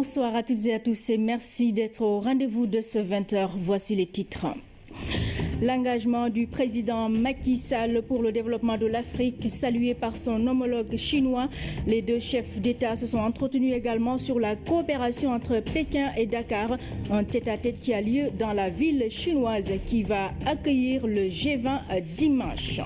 Bonsoir à toutes et à tous et merci d'être au rendez-vous de ce 20h. Voici les titres. L'engagement du président Macky Sall pour le développement de l'Afrique, salué par son homologue chinois. Les deux chefs d'État se sont entretenus également sur la coopération entre Pékin et Dakar, un tête-à-tête qui a lieu dans la ville chinoise qui va accueillir le G20 dimanche.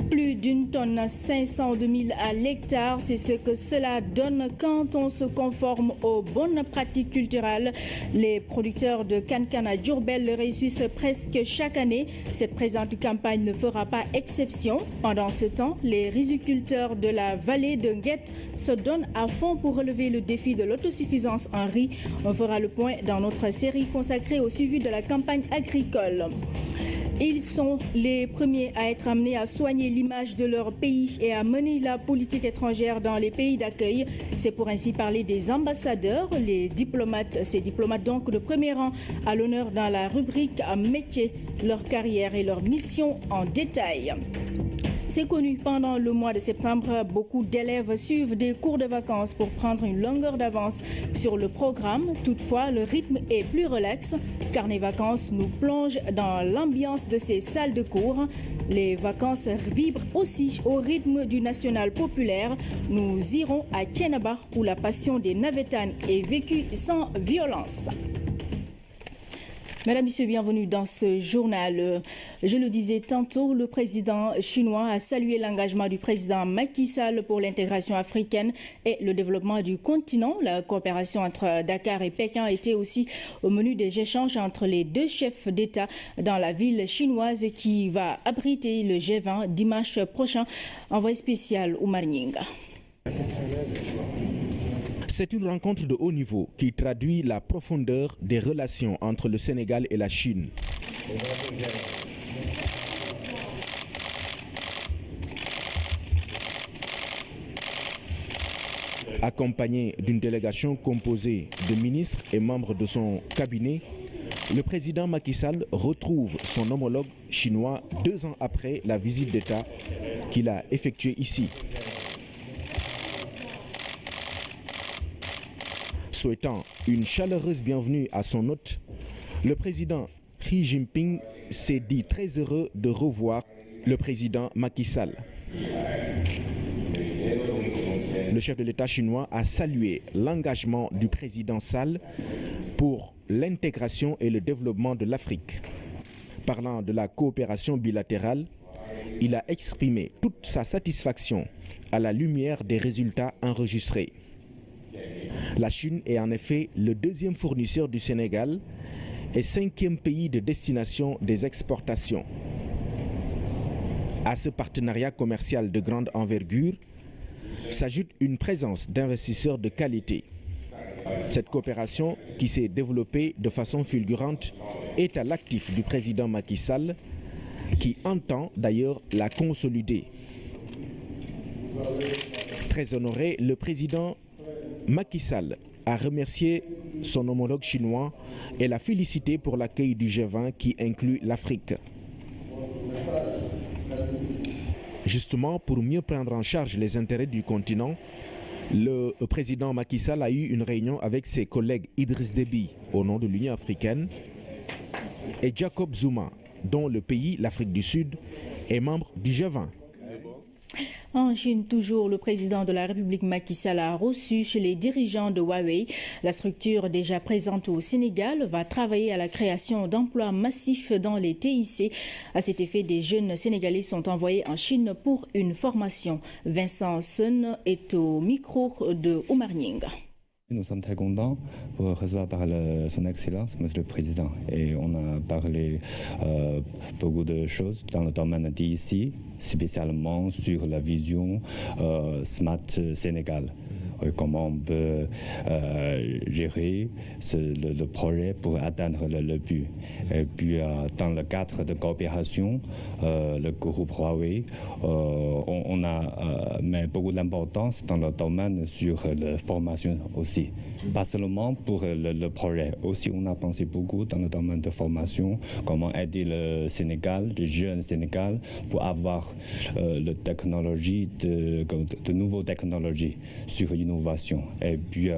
Plus d'une tonne 500 de 1000 à l'hectare, c'est ce que cela donne quand on se conforme aux bonnes pratiques culturelles. Les producteurs de canne à Diourbel le réussissent presque chaque année. Cette présente campagne ne fera pas exception. Pendant ce temps, les riziculteurs de la vallée de Nguette se donnent à fond pour relever le défi de l'autosuffisance en riz. On fera le point dans notre série consacrée au suivi de la campagne agricole. Ils sont les premiers à être amenés à soigner l'image de leur pays et à mener la politique étrangère dans les pays d'accueil. C'est pour ainsi parler des ambassadeurs, les diplomates, ces diplomates donc de premier rang à l'honneur dans la rubrique métier, leur carrière et leur mission en détail. C'est connu, pendant le mois de septembre, beaucoup d'élèves suivent des cours de vacances pour prendre une longueur d'avance sur le programme. Toutefois, le rythme est plus relax. Carnet Vacances nous plonge dans l'ambiance de ces salles de cours. Les vacances vibrent aussi au rythme du national populaire. Nous irons à Thiénaba où la passion des navétanes est vécue sans violence. Mesdames, Messieurs, bienvenue dans ce journal. Je le disais tantôt, le président chinois a salué l'engagement du président Macky Sall pour l'intégration africaine et le développement du continent. La coopération entre Dakar et Pékin était aussi au menu des échanges entre les deux chefs d'État dans la ville chinoise qui va abriter le G20 dimanche prochain. Envoyé spécial Oumar Nyinga. C'est une rencontre de haut niveau qui traduit la profondeur des relations entre le Sénégal et la Chine. Accompagné d'une délégation composée de ministres et membres de son cabinet, le président Macky Sall retrouve son homologue chinois 2 ans après la visite d'État qu'il a effectuée ici. Souhaitant une chaleureuse bienvenue à son hôte, le président Xi Jinping s'est dit très heureux de revoir le président Macky Sall. Le chef de l'État chinois a salué l'engagement du président Sall pour l'intégration et le développement de l'Afrique. Parlant de la coopération bilatérale, il a exprimé toute sa satisfaction à la lumière des résultats enregistrés. La Chine est en effet le 2e fournisseur du Sénégal et 5e pays de destination des exportations. À ce partenariat commercial de grande envergure s'ajoute une présence d'investisseurs de qualité. Cette coopération, qui s'est développée de façon fulgurante, est à l'actif du président Macky Sall, qui entend d'ailleurs la consolider. Très honoré, le président Macky Sall a remercié son homologue chinois et l'a félicité pour l'accueil du G20 qui inclut l'Afrique. Justement, pour mieux prendre en charge les intérêts du continent, le président Macky Sall a eu une réunion avec ses collègues Idriss Déby au nom de l'Union africaine et Jacob Zuma, dont le pays, l'Afrique du Sud, est membre du G20. En Chine, toujours, le président de la République Macky Sall a reçu chez les dirigeants de Huawei. La structure déjà présente au Sénégal va travailler à la création d'emplois massifs dans les TIC. À cet effet, des jeunes Sénégalais sont envoyés en Chine pour une formation. Vincent Sun est au micro de Oumar Nyinga. Nous sommes très contents pour recevoir par son Excellence, Monsieur le Président. Et on a parlé beaucoup de choses dans le domaine d'ici, spécialement sur la vision Smart Sénégal. Comment on peut gérer le projet pour atteindre le but. Et puis, dans le cadre de coopération, le groupe Huawei, on a mis beaucoup d'importance dans le domaine sur la formation aussi. Pas seulement pour le projet, aussi on a pensé beaucoup dans le domaine de formation, comment aider le Sénégal, les jeunes Sénégal, pour avoir la technologie, de nouvelles technologies sur une l'innovation. Et puis,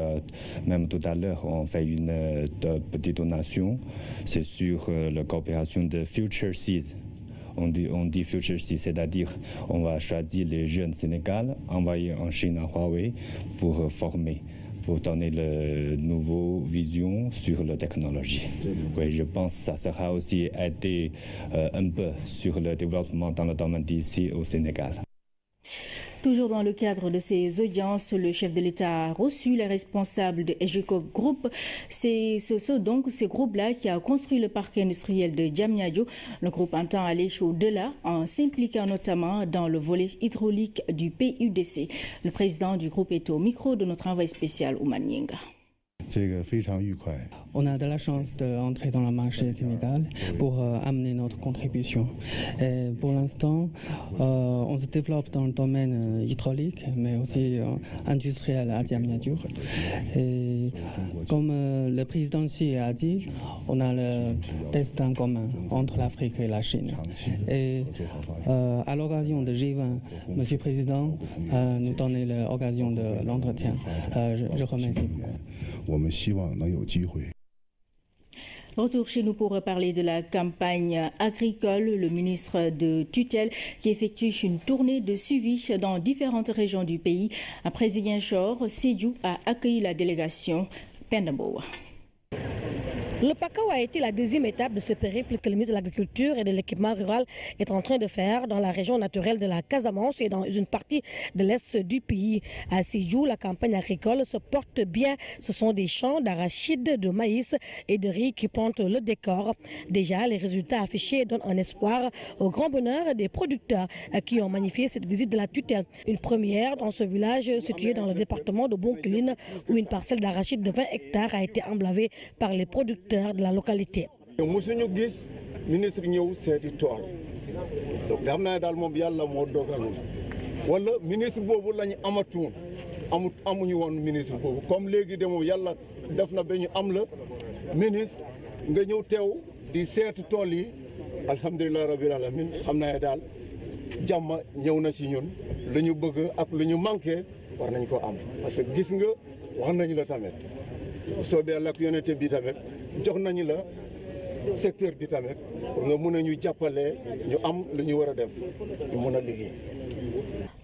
même tout à l'heure, on fait une petite donation, c'est sur la coopération de Future Seas. On dit Future Seas, c'est-à-dire on va choisir les jeunes Sénégal, envoyer en Chine à Huawei pour former, pour donner de nouvelles visions sur la technologie. Oui, je pense que ça sera aussi aider un peu sur le développement dans le domaine d'ici au Sénégal. Toujours dans le cadre de ces audiences, le chef de l'État a reçu les responsables de EGECO Group. C'est donc ce groupe-là qui a construit le parc industriel de Diamniadio. Le groupe entend aller au-delà en s'impliquant notamment dans le volet hydraulique du PUDC. Le président du groupe est au micro de notre envoyé spécial Oumane Nyinga. On a de la chance d'entrer dans le marché sénégal pour amener notre contribution. Et pour l'instant, on se développe dans le domaine hydraulique, mais aussi industriel à Diamniadio. Et comme le président Xi a dit, on a le destin commun entre l'Afrique et la Chine. Et à l'occasion de G20, Monsieur le Président nous donné l'occasion de l'entretien. Je remercie. Retour chez nous pour parler de la campagne agricole. Le ministre de tutelle qui effectue une tournée de suivi dans différentes régions du pays. Après Ziguinchor, Sédhiou a accueilli la délégation Pendamboa. Le Pakao a été la deuxième étape de ce périple que le ministre de l'Agriculture et de l'Équipement rural est en train de faire dans la région naturelle de la Casamance et dans une partie de l'est du pays. À Sédhiou, la campagne agricole se porte bien. Ce sont des champs d'arachides, de maïs et de riz qui plantent le décor. Déjà, les résultats affichés donnent un espoir au grand bonheur des producteurs qui ont magnifié cette visite de la tutelle. Une première dans ce village situé dans le département de Bounkiling où une parcelle d'arachides de 20 hectares a été emblavée par les producteurs de la localité. musuñu gis ministre ñëw seeti tool donc xam naa daal moom yàlla moo dogalul wala ministre boobu lañu amuñu woon ministre boobu comme léegi de moom yàlla def na ba ñu am la ministre nga ñëw teew di seeti tool yi alhamdulilah rabbil alamin xam naa daal jàmm ñëw na ci ñun lu ñu bëgg ak lu ñu manqué war nañ ko am parce que gis nga wax nañu la tamit soobee yàlla ak yonente bi tamit jox nañu la secteur bi tamit pour nga mën a ñu jàppale ñu am lu ñu war a def ñu mën a liggéey.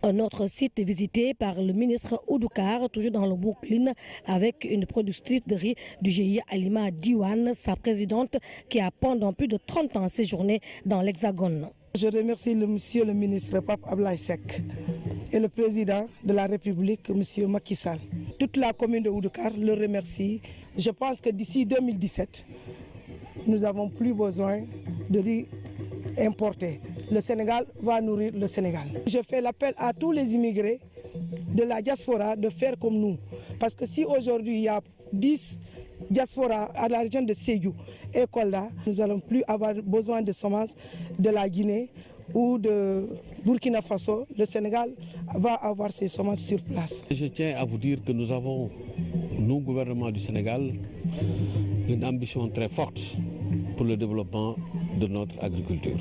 Un autre site visité par le ministre Oudoukar, toujours dans le Bounkiling, avec une productrice de riz du GIE Alima Diwan, sa présidente, qui a pendant plus de 30 ans séjourné dans l'Hexagone. Je remercie monsieur le ministre Pape Ablaye Seck et le président de la République, monsieur Macky Sall. Toute la commune de Oudoukar le remercie. Je pense que d'ici 2017, nous n'avons plus besoin de riz importé. Le Sénégal va nourrir le Sénégal. Je fais l'appel à tous les immigrés de la diaspora de faire comme nous. Parce que si aujourd'hui il y a 10 diasporas à la région de Sédhiou et Kolda, nous n'allons plus avoir besoin de semences de la Guinée ou de Burkina Faso. Le Sénégal va avoir ses semences sur place. Je tiens à vous dire que nous avons, nous, gouvernement du Sénégal, une ambition très forte pour le développement de notre agriculture.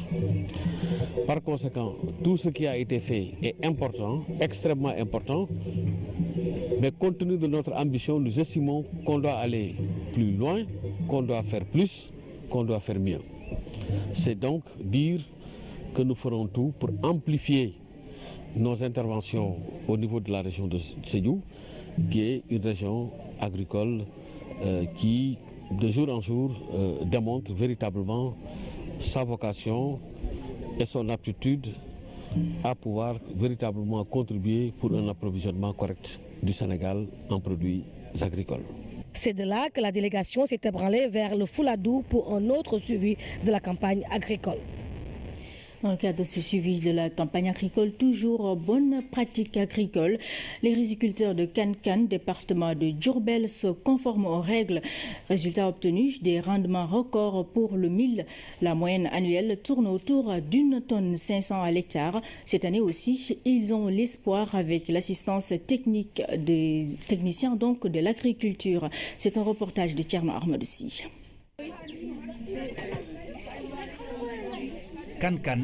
Par conséquent, tout ce qui a été fait est important, extrêmement important, mais compte tenu de notre ambition, nous estimons qu'on doit aller plus loin, qu'on doit faire plus, qu'on doit faire mieux. C'est donc dire que nous ferons tout pour amplifier nos interventions au niveau de la région de Sédhiou, qui est une région agricole qui, de jour en jour, démontre véritablement sa vocation et son aptitude à pouvoir véritablement contribuer pour un approvisionnement correct du Sénégal en produits agricoles. C'est de là que la délégation s'est ébranlée vers le Fouladou pour un autre suivi de la campagne agricole. Dans le cadre de ce suivi de la campagne agricole, toujours bonne pratique agricole, les riziculteurs de Kankan, département de Diourbel, se conforment aux règles. Résultat obtenu, des rendements records pour le mil. La moyenne annuelle tourne autour d'1,5 tonne à l'hectare. Cette année aussi, ils ont l'espoir avec l'assistance technique des techniciens donc de l'agriculture. C'est un reportage de Thierno Armadossi. Kankan,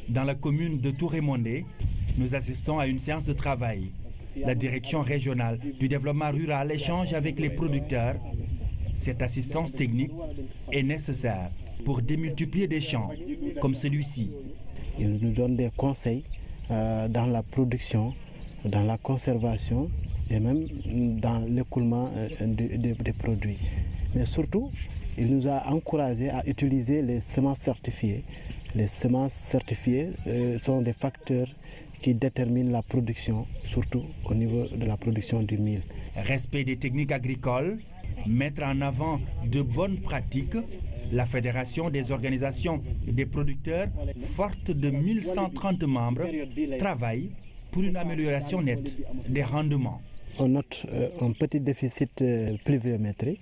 dans la commune de Touré-Mondé, nous assistons à une séance de travail. la direction régionale du développement rural échange avec les producteurs. Cette assistance technique est nécessaire pour démultiplier des champs comme celui-ci. Ils nous donnent des conseils dans la production, dans la conservation et même dans l'écoulement des produits. Mais surtout, il nous a encouragés à utiliser les semences certifiées. Les semences certifiées sont des facteurs qui déterminent la production, surtout au niveau de la production du mil. Respect des techniques agricoles, mettre en avant de bonnes pratiques. La Fédération des organisations des producteurs, forte de 1130 membres, travaille pour une amélioration nette des rendements. On note un petit déficit pluviométrique,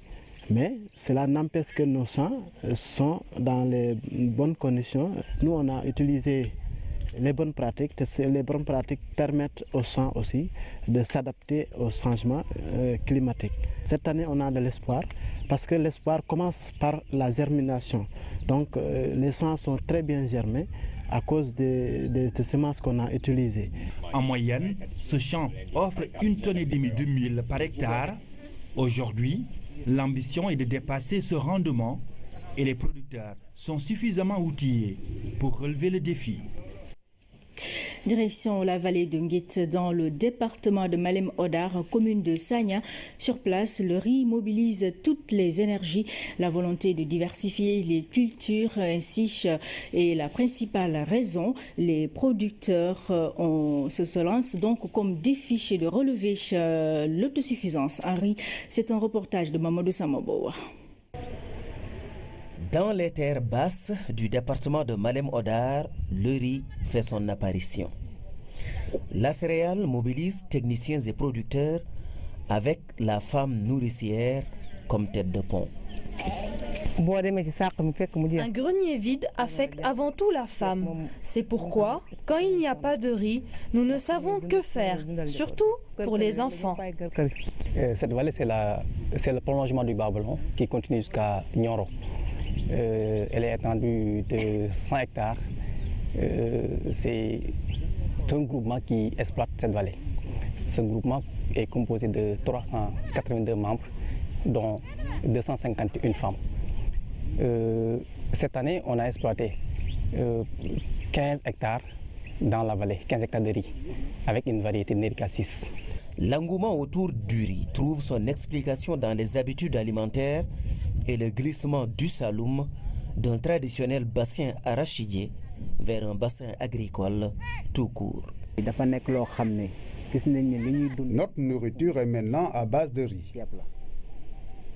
mais cela n'empêche que nos champs sont dans les bonnes conditions. Nous, on a utilisé les bonnes pratiques. Les bonnes pratiques permettent aux champs aussi de s'adapter aux changements climatiques. Cette année, on a de l'espoir parce que l'espoir commence par la germination. Donc, les champs sont très bien germés à cause des semences qu'on a utilisées. En moyenne, ce champ offre 1,5 tonne de mil par hectare. Aujourd'hui, l'ambition est de dépasser ce rendement et les producteurs sont suffisamment outillés pour relever le défi. Direction la vallée de Nguit dans le département de Malem Hodar, commune de Sagna. Sur place, le riz mobilise toutes les énergies. La volonté de diversifier les cultures ainsi est la principale raison. Les producteurs se lancent donc comme défi de relever l'autosuffisance. Henri, c'est un reportage de Mamadou Samobo. Dans les terres basses du département de Malem Hodar, le riz fait son apparition. La céréale mobilise techniciens et producteurs avec la femme nourricière comme tête de pont. Un grenier vide affecte avant tout la femme. C'est pourquoi, quand il n'y a pas de riz, nous ne savons que faire, surtout pour les enfants. Cette vallée, c'est le prolongement du Babylon qui continue jusqu'à Nyoro. Elle est étendue de 100 hectares. C'est un groupement qui exploite cette vallée. Ce groupement est composé de 382 membres, dont 251 femmes. Cette année, on a exploité 15 hectares dans la vallée, 15 hectares de riz, avec une variété Nerica 6. L'engouement autour du riz trouve son explication dans les habitudes alimentaires et le glissement du Saloum d'un traditionnel bassin arachidier vers un bassin agricole tout court. Notre nourriture est maintenant à base de riz.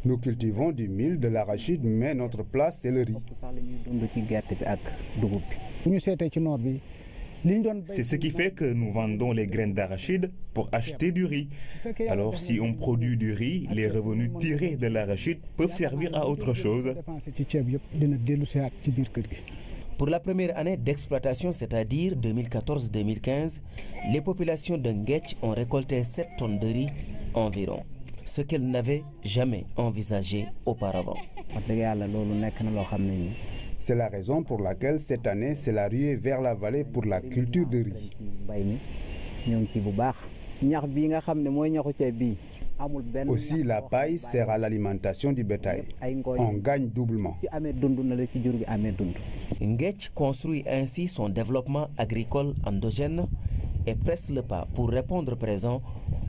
Nous cultivons du mil, de l'arachide, mais notre plat, c'est le riz. C'est ce qui fait que nous vendons les graines d'arachide pour acheter du riz. Alors si on produit du riz, les revenus tirés de l'arachide peuvent servir à autre chose. Pour la première année d'exploitation, c'est-à-dire 2014-2015, les populations de Nguetch ont récolté 7 tonnes de riz environ, ce qu'elles n'avaient jamais envisagé auparavant. C'est la raison pour laquelle cette année, c'est la ruée vers la vallée pour la culture de riz. Aussi, la paille sert à l'alimentation du bétail. On gagne doublement. Nguetch construit ainsi son développement agricole endogène et presse le pas pour répondre présent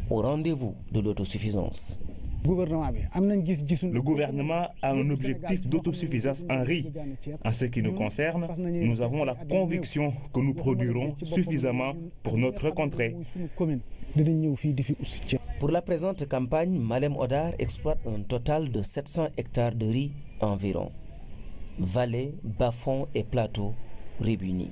au rendez-vous de l'autosuffisance. Le gouvernement a un objectif d'autosuffisance en riz. En ce qui nous concerne, nous avons la conviction que nous produirons suffisamment pour notre contrée. Pour la présente campagne, Malem Hodar exploite un total de 700 hectares de riz environ. Vallées, bas-fonds et plateaux réunis.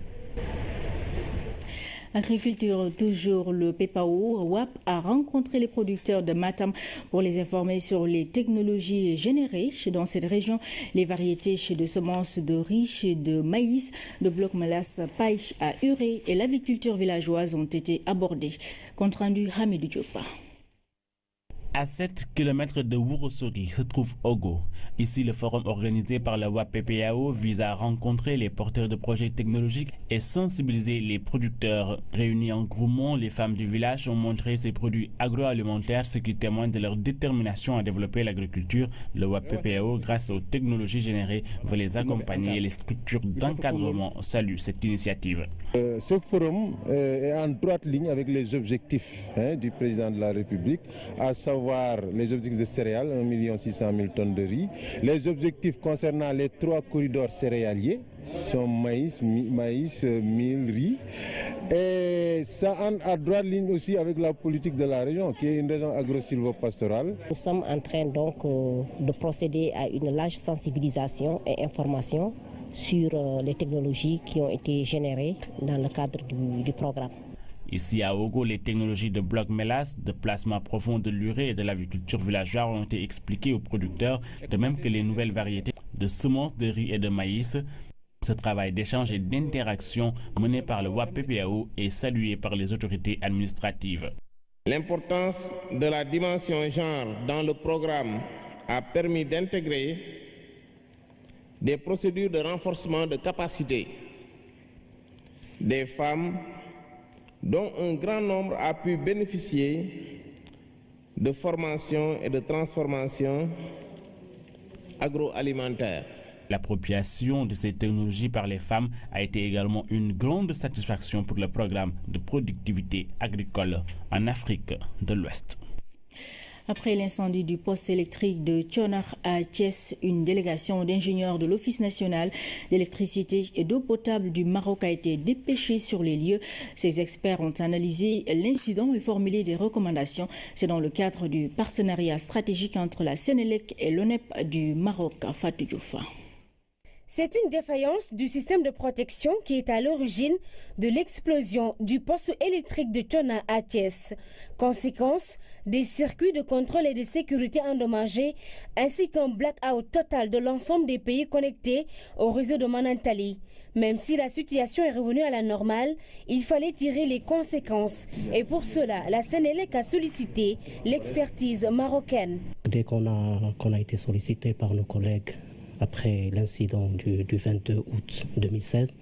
Agriculture toujours, le PEPAO WAP a rencontré les producteurs de Matam pour les informer sur les technologies générées dans cette région, les variétés de semences de riz, de maïs, de bloc mélasse, paille à urée et l'aviculture villageoise ont été abordées. Compte rendu Hamidou Diop. À 7 km de Ourossogui se trouve Ogo. Ici, le forum organisé par la WAPPAO vise à rencontrer les porteurs de projets technologiques et sensibiliser les producteurs. Réunis en groupement, les femmes du village ont montré ces produits agroalimentaires, ce qui témoigne de leur détermination à développer l'agriculture. Le WAPPAO, grâce aux technologies générées, veut les accompagner et les structures d'encadrement saluent cette initiative. Ce forum est en droite ligne avec les objectifs du président de la République, à savoir les objectifs de céréales, 1 600 000 tonnes de riz, les objectifs concernant les 3 corridors céréaliers, sont maïs, mil, riz, et ça entre à droite ligne aussi avec la politique de la région, qui est une région agro-silvopastorale. Nous sommes en train donc de procéder à une large sensibilisation et information sur les technologies qui ont été générées dans le cadre du programme. Ici à Ogo, les technologies de bloc mélasse, de plasma profond de l'urée et de l'agriculture villageoise ont été expliquées aux producteurs, de même que les nouvelles variétés de semences de riz et de maïs. Ce travail d'échange et d'interaction mené par le WAPPAO est salué par les autorités administratives. L'importance de la dimension genre dans le programme a permis d'intégrer des procédures de renforcement de capacité des femmes dont un grand nombre a pu bénéficier de formation et de transformation agroalimentaire. L'appropriation de ces technologies par les femmes a été également une grande satisfaction pour le programme de productivité agricole en Afrique de l'Ouest. Après l'incendie du poste électrique de Tchonar à Thiès, une délégation d'ingénieurs de l'Office national d'électricité et d'eau potable du Maroc a été dépêchée sur les lieux. Ces experts ont analysé l'incident et formulé des recommandations. C'est dans le cadre du partenariat stratégique entre la Sénélec et l'ONEP du Maroc. Fatou Diouf. C'est une défaillance du système de protection qui est à l'origine de l'explosion du poste électrique de Tchonar à Thiès. Conséquence, des circuits de contrôle et de sécurité endommagés, ainsi qu'un blackout total de l'ensemble des pays connectés au réseau de Manantali. Même si la situation est revenue à la normale, il fallait tirer les conséquences. Et pour cela, la Sénélec a sollicité l'expertise marocaine. Dès qu'on a été sollicité par nos collègues après l'incident du 22 août 2016,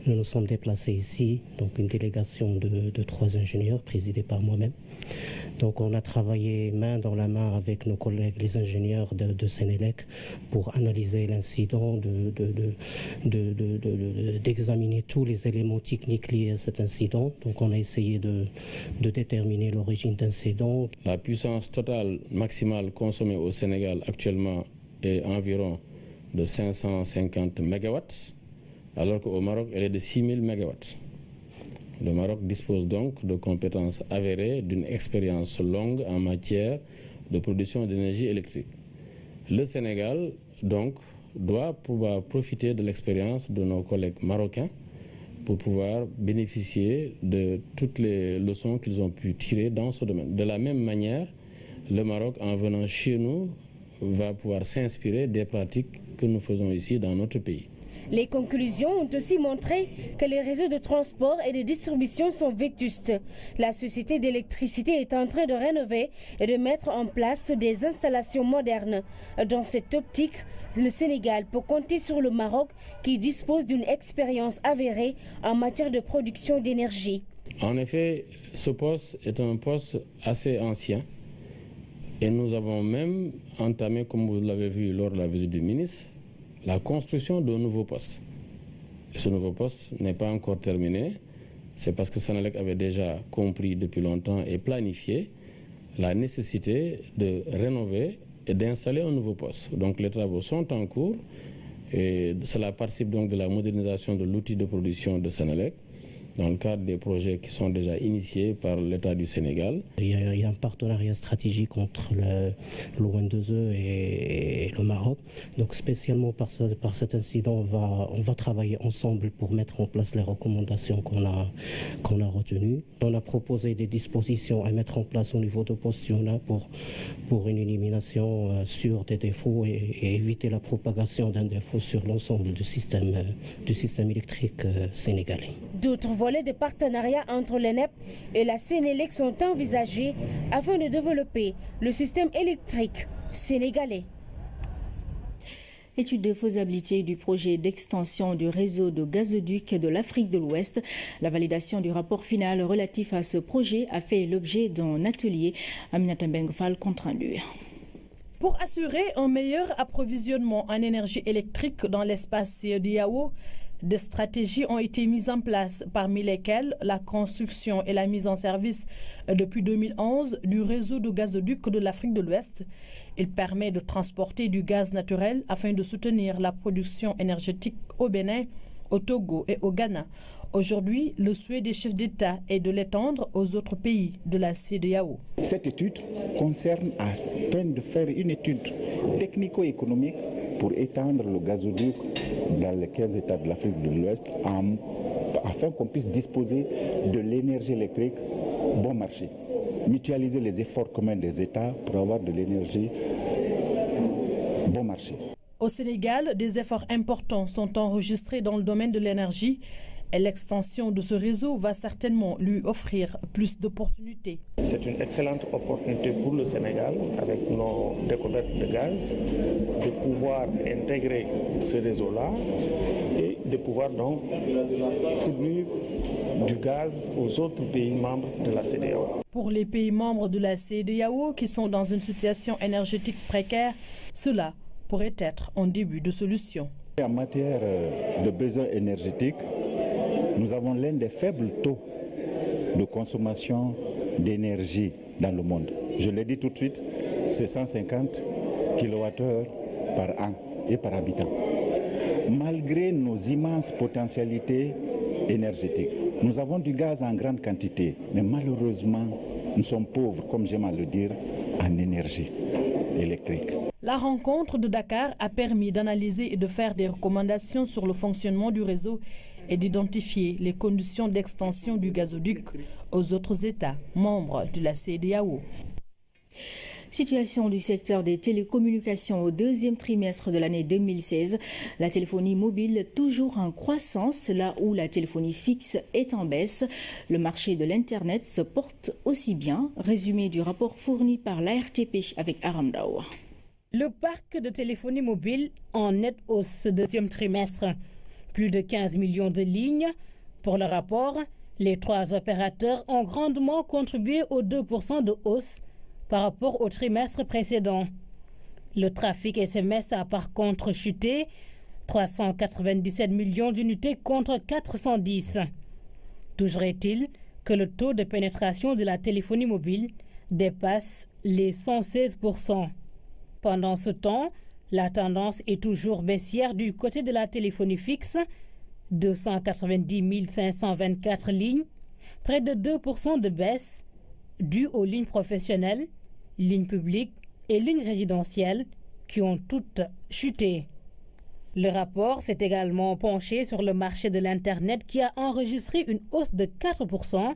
nous nous sommes déplacés ici, donc une délégation de 3 ingénieurs présidée par moi-même. Donc on a travaillé main dans la main avec nos collègues, les ingénieurs de Sénélec, pour analyser l'incident, d'examiner tous les éléments techniques liés à cet incident. Donc on a essayé de déterminer l'origine d'incident. La puissance totale maximale consommée au Sénégal actuellement est environ de 550 MW, alors qu'au Maroc, elle est de 6000 MW. Le Maroc dispose donc de compétences avérées, d'une expérience longue en matière de production d'énergie électrique. Le Sénégal, donc, doit pouvoir profiter de l'expérience de nos collègues marocains pour pouvoir bénéficier de toutes les leçons qu'ils ont pu tirer dans ce domaine. De la même manière, le Maroc, en venant chez nous, va pouvoir s'inspirer des pratiques que nous faisons ici dans notre pays. Les conclusions ont aussi montré que les réseaux de transport et de distribution sont vétustes. La société d'électricité est en train de rénover et de mettre en place des installations modernes. Dans cette optique, le Sénégal peut compter sur le Maroc qui dispose d'une expérience avérée en matière de production d'énergie. En effet, ce poste est un poste assez ancien. Et nous avons même entamé, comme vous l'avez vu lors de la visite du ministre, la construction d'un nouveau poste. Et ce nouveau poste n'est pas encore terminé. C'est parce que Sénélec avait déjà compris depuis longtemps et planifié la nécessité de rénover et d'installer un nouveau poste. Donc les travaux sont en cours et cela participe donc de la modernisation de l'outil de production de Sénélec, dans le cadre des projets qui sont déjà initiés par l'État du Sénégal. Il y a un partenariat stratégique entre l'ON2E et le Maroc. Donc spécialement par cet incident, on va travailler ensemble pour mettre en place les recommandations qu'on a retenues. On a proposé des dispositions à mettre en place au niveau de Postiona pour une élimination sur des défauts et éviter la propagation d'un défaut sur l'ensemble du système électrique sénégalais. D'autres volets de partenariat entre l'ENEP et la Sénélec sont envisagés afin de développer le système électrique sénégalais. Étude de faisabilité du projet d'extension du réseau de gazoducs de l'Afrique de l'Ouest. La validation du rapport final relatif à ce projet a fait l'objet d'un atelier. Aminata Mbengfal compte rendu. Pour assurer un meilleur approvisionnement en énergie électrique dans l'espace CEDEAO, des stratégies ont été mises en place, parmi lesquelles la construction et la mise en service depuis 2011 du réseau de gazoducs de l'Afrique de l'Ouest. Il permet de transporter du gaz naturel afin de soutenir la production énergétique au Bénin, au Togo et au Ghana. Aujourd'hui, le souhait des chefs d'État est de l'étendre aux autres pays de la CEDEAO. Cette étude concerne afin de faire une étude technico-économique pour étendre le gazoduc dans les 15 États de l'Afrique de l'Ouest afin qu'on puisse disposer de l'énergie électrique bon marché. Mutualiser les efforts communs des États pour avoir de l'énergie bon marché. Au Sénégal, des efforts importants sont enregistrés dans le domaine de l'énergie et l'extension de ce réseau va certainement lui offrir plus d'opportunités. C'est une excellente opportunité pour le Sénégal, avec nos découvertes de gaz, de pouvoir intégrer ce réseau-là et de pouvoir donc fournir du gaz aux autres pays membres de la CEDEAO. Pour les pays membres de la CEDEAO qui sont dans une situation énergétique précaire, cela pourrait être un début de solution. En matière de besoins énergétiques, nous avons l'un des faibles taux de consommation d'énergie dans le monde. Je l'ai dit tout de suite, c'est 150 kWh par an et par habitant. Malgré nos immenses potentialités énergétiques, nous avons du gaz en grande quantité, mais malheureusement, nous sommes pauvres, comme j'aime à le dire, en énergie électrique. La rencontre de Dakar a permis d'analyser et de faire des recommandations sur le fonctionnement du réseau et d'identifier les conditions d'extension du gazoduc aux autres États membres de la CEDEAO. Situation du secteur des télécommunications au deuxième trimestre de l'année 2016. La téléphonie mobile toujours en croissance, là où la téléphonie fixe est en baisse. Le marché de l'Internet se porte aussi bien. Résumé du rapport fourni par l'ARTP avec Aram Dao. Le parc de téléphonie mobile en nette hausse ce deuxième trimestre. Plus de 15 millions de lignes. Pour le rapport, les trois opérateurs ont grandement contribué aux 2% de hausse par rapport au trimestre précédent. Le trafic SMS a par contre chuté, 397 millions d'unités contre 410. Toujours est-il que le taux de pénétration de la téléphonie mobile dépasse les 116%. Pendant ce temps, la tendance est toujours baissière du côté de la téléphonie fixe, 290 524 lignes, près de 2% de baisse, due aux lignes professionnelles, lignes publiques et lignes résidentielles qui ont toutes chuté. Le rapport s'est également penché sur le marché de l'Internet qui a enregistré une hausse de 4%,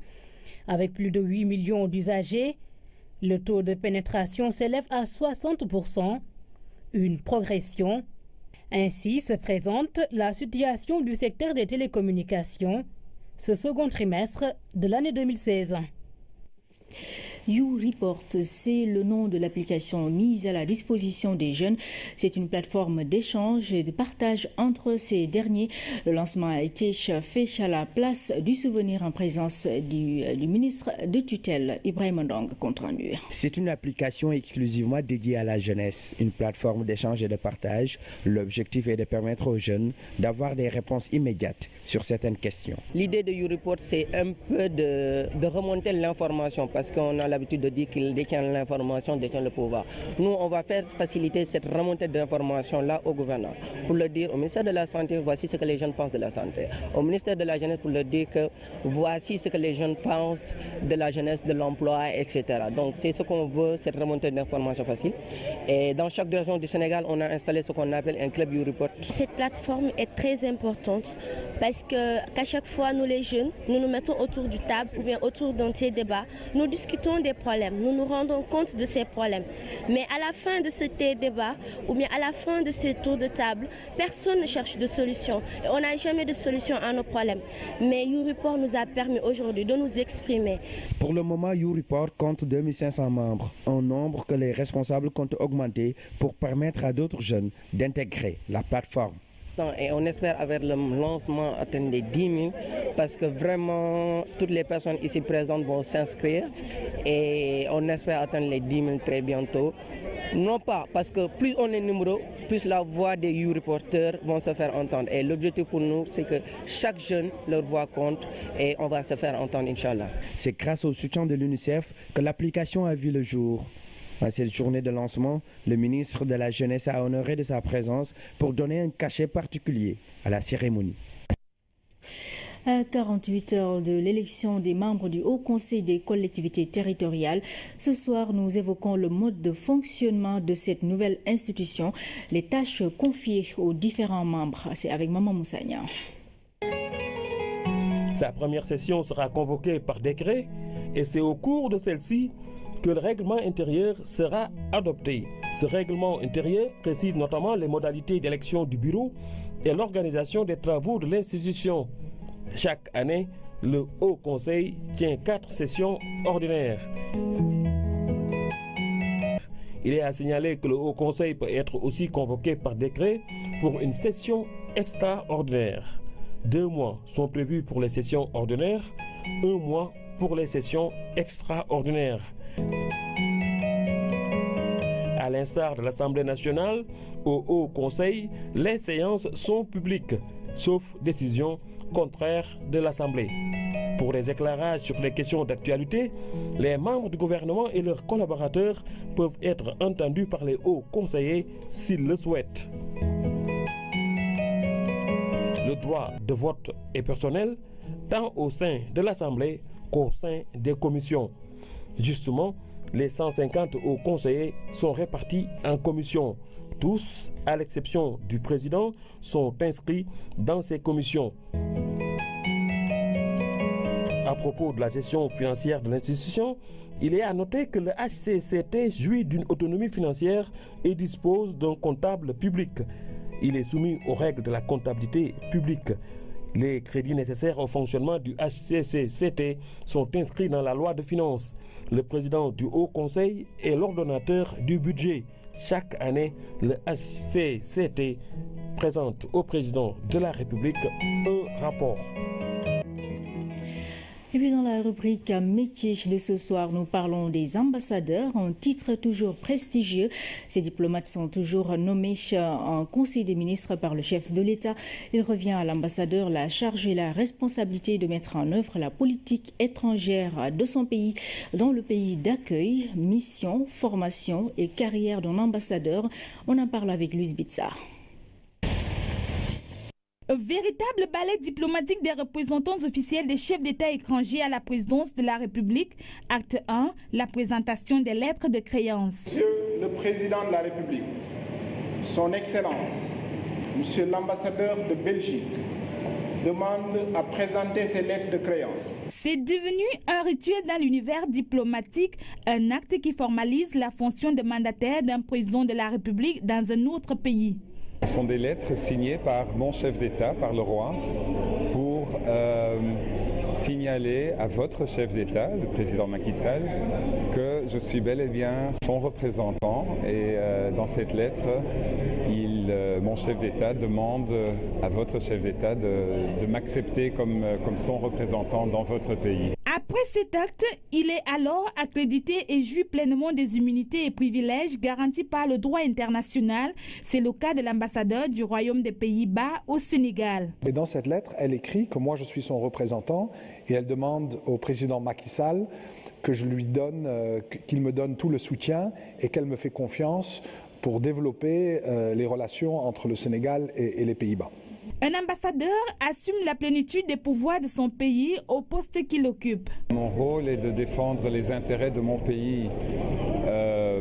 avec plus de 8 millions d'usagers. Le taux de pénétration s'élève à 60%, une progression. Ainsi se présente la situation du secteur des télécommunications ce second trimestre de l'année 2016. YouReport, c'est le nom de l'application mise à la disposition des jeunes. C'est une plateforme d'échange et de partage entre ces derniers. Le lancement a été fait à la place du souvenir en présence du ministre de tutelle, Ibrahim Ndong, compte rendu. C'est une application exclusivement dédiée à la jeunesse, une plateforme d'échange et de partage. L'objectif est de permettre aux jeunes d'avoir des réponses immédiates sur certaines questions. L'idée de YouReport, c'est un peu de remonter l'information parce qu'on a l'habitude de dire qu'il détient l'information, détient le pouvoir. Nous, on va faire faciliter cette remontée d'information-là au gouvernement pour le dire au ministère de la Santé, voici ce que les jeunes pensent de la santé. Au ministère de la Jeunesse pour leur dire que voici ce que les jeunes pensent de la jeunesse, de l'emploi, etc. Donc c'est ce qu'on veut, cette remontée d'information facile. Et dans chaque région du Sénégal, on a installé ce qu'on appelle un club YouReport. Cette plateforme est très importante parce qu'à chaque fois, nous les jeunes, nous nous mettons autour du table ou bien autour d'un débat. Nous discutons des problèmes, nous nous rendons compte de ces problèmes. Mais à la fin de ce débat, ou bien à la fin de ce tour de table, personne ne cherche de solution. Et on n'a jamais de solution à nos problèmes. Mais YouReport nous a permis aujourd'hui de nous exprimer. Pour le moment, YouReport compte 2500 membres, un nombre que les responsables comptent augmenter pour permettre à d'autres jeunes d'intégrer la plateforme. Et on espère avec le lancement atteindre les 10 000 parce que vraiment toutes les personnes ici présentes vont s'inscrire et on espère atteindre les 10 000 très bientôt. Non pas parce que plus on est nombreux, plus la voix des YouReporters vont se faire entendre. Et l'objectif pour nous, c'est que chaque jeune, leur voix compte et on va se faire entendre, Inch'Allah. C'est grâce au soutien de l'UNICEF que l'application a vu le jour. À cette journée de lancement, le ministre de la Jeunesse a honoré de sa présence pour donner un cachet particulier à la cérémonie. À 48 heures de l'élection des membres du Haut Conseil des collectivités territoriales, ce soir nous évoquons le mode de fonctionnement de cette nouvelle institution, les tâches confiées aux différents membres. C'est avec Maman Moussagna. Sa première session sera convoquée par décret et c'est au cours de celle-ci que le règlement intérieur sera adopté. Ce règlement intérieur précise notamment les modalités d'élection du bureau et l'organisation des travaux de l'institution. Chaque année, le Haut Conseil tient 4 sessions ordinaires. Il est à signaler que le Haut Conseil peut être aussi convoqué par décret pour une session extraordinaire. 2 mois sont prévus pour les sessions ordinaires, 1 mois pour les sessions extraordinaires. À l'instar de l'Assemblée nationale, au Haut Conseil, les séances sont publiques, sauf décision contraire de l'Assemblée. Pour les éclairages sur les questions d'actualité, les membres du gouvernement et leurs collaborateurs peuvent être entendus par les hauts conseillers s'ils le souhaitent. Le droit de vote est personnel, tant au sein de l'Assemblée qu'au sein des commissions. Justement, les 150 hauts conseillers sont répartis en commissions. Tous, à l'exception du président, sont inscrits dans ces commissions. À propos de la gestion financière de l'institution, il est à noter que le HCCT jouit d'une autonomie financière et dispose d'un comptable public. Il est soumis aux règles de la comptabilité publique. Les crédits nécessaires au fonctionnement du HCCT sont inscrits dans la loi de finances. Le président du Haut Conseil est l'ordonnateur du budget. Chaque année, le HCCT présente au président de la République un rapport. Et puis dans la rubrique métier de ce soir, nous parlons des ambassadeurs, un titre toujours prestigieux. Ces diplomates sont toujours nommés en Conseil des ministres par le chef de l'État. Il revient à l'ambassadeur la charge et la responsabilité de mettre en œuvre la politique étrangère de son pays dans le pays d'accueil, mission, formation et carrière d'un ambassadeur. On en parle avec Louise Bitzard. Un véritable ballet diplomatique des représentants officiels des chefs d'État étrangers à la présidence de la République. Acte 1, la présentation des lettres de créance. Monsieur le Président de la République, Son Excellence, Monsieur l'ambassadeur de Belgique, demande à présenter ses lettres de créance. C'est devenu un rituel dans l'univers diplomatique, un acte qui formalise la fonction de mandataire d'un président de la République dans un autre pays. Ce sont des lettres signées par mon chef d'État, par le roi, pour signaler à votre chef d'État, le président Macky Sall, que je suis bel et bien son représentant. Et dans cette lettre, mon chef d'État demande à votre chef d'État de m'accepter comme son représentant dans votre pays. Après cet acte, il est alors accrédité et jouit pleinement des immunités et privilèges garantis par le droit international. C'est le cas de l'ambassadeur du Royaume des Pays-Bas au Sénégal. Et dans cette lettre, elle écrit que moi je suis son représentant et elle demande au président Macky Sall que je lui donne, qu'il me donne tout le soutien et qu'elle me fait confiance pour développer les relations entre le Sénégal et les Pays-Bas. Un ambassadeur assume la plénitude des pouvoirs de son pays au poste qu'il occupe. Mon rôle est de défendre les intérêts de mon pays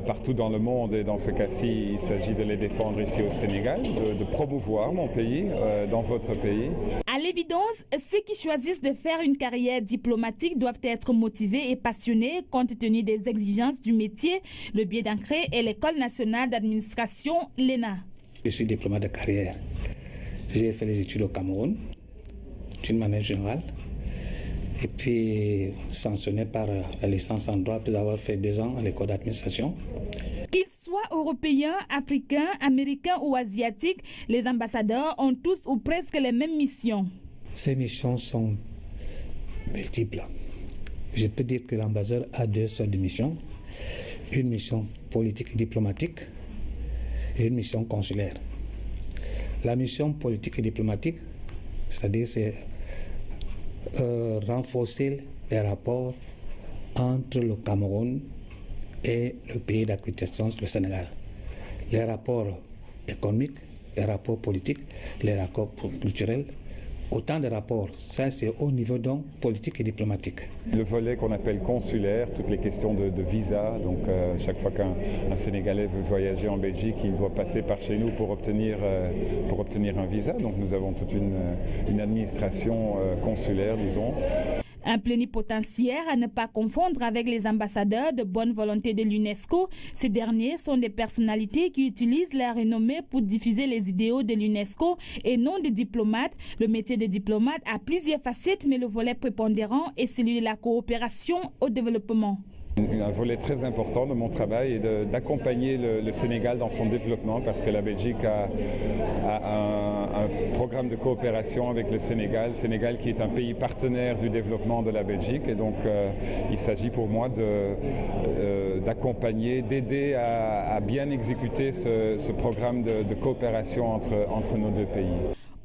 partout dans le monde, et dans ce cas-ci, il s'agit de les défendre ici au Sénégal, de promouvoir mon pays dans votre pays. À l'évidence, ceux qui choisissent de faire une carrière diplomatique doivent être motivés et passionnés compte tenu des exigences du métier. Le biais d'ancrer est l'École nationale d'administration, l'ENA. Je suis diplomate de carrière. J'ai fait les études au Cameroun, d'une manière générale. Et puis sanctionné par la licence en droit après avoir fait 2 ans à l'école d'administration. Qu'ils soient européens, africains, américains ou asiatiques, les ambassadeurs ont tous ou presque les mêmes missions. Ces missions sont multiples. Je peux dire que l'ambassadeur a 2 sortes de missions. Une mission politique et diplomatique et une mission consulaire. La mission politique et diplomatique, c'est-à-dire c'est renforcer les rapports entre le Cameroun et le pays d'accréditation, le Sénégal. Les rapports économiques, les rapports politiques, les rapports culturels, autant de rapports. Ça, c'est au niveau donc politique et diplomatique. Le volet qu'on appelle consulaire, toutes les questions de visa. Donc, chaque fois qu'un Sénégalais veut voyager en Belgique, il doit passer par chez nous pour obtenir un visa. Donc, nous avons toute une administration consulaire, disons. Un plénipotentiaire à ne pas confondre avec les ambassadeurs de bonne volonté de l'UNESCO. Ces derniers sont des personnalités qui utilisent leur renommée pour diffuser les idéaux de l'UNESCO et non des diplomates. Le métier de diplomate a plusieurs facettes, mais le volet prépondérant est celui de la coopération au développement. Un volet très important de mon travail est d'accompagner le Sénégal dans son développement, parce que la Belgique a un programme de coopération avec le Sénégal qui est un pays partenaire du développement de la Belgique, et donc il s'agit pour moi d'accompagner, d'aider à bien exécuter ce programme de coopération entre nos 2 pays.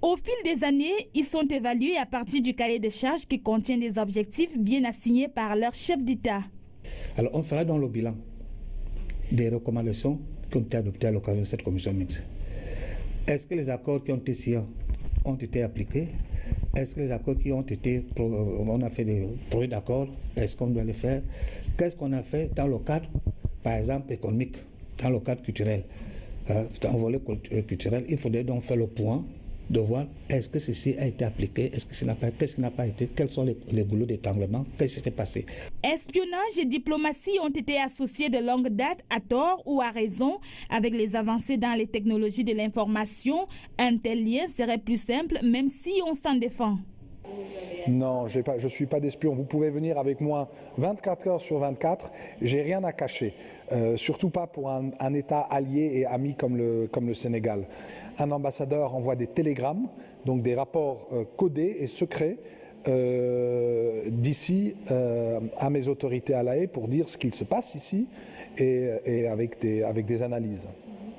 Au fil des années, ils sont évalués à partir du cahier de charges qui contient des objectifs bien assignés par leur chef d'État. Alors on fera dans le bilan des recommandations qui ont été adoptées à l'occasion de cette commission mixte. Est-ce que les accords qui ont été signés ont été appliqués? Est-ce que les accords qui ont été... On a fait des projets d'accords, est-ce qu'on doit les faire? Qu'est-ce qu'on a fait dans le cadre, par exemple, économique, dans le cadre culturel? Dans le volet culturel, il faudrait donc faire le point de voir est-ce que ceci a été appliqué, qu'est-ce qui n'a pas été, quels sont les goulots d'étranglement, qu'est-ce qui s'est passé. Espionnage et diplomatie ont été associés de longue date, à tort ou à raison. Avec les avancées dans les technologies de l'information, un tel lien serait plus simple, même si on s'en défend. Non, je ne suis pas d'espion. Vous pouvez venir avec moi 24 heures sur 24. J'ai rien à cacher. Surtout pas pour un État allié et ami comme le Sénégal. Un ambassadeur envoie des télégrammes, donc des rapports codés et secrets d'ici à mes autorités à La Haye pour dire ce qu'il se passe ici et avec des analyses.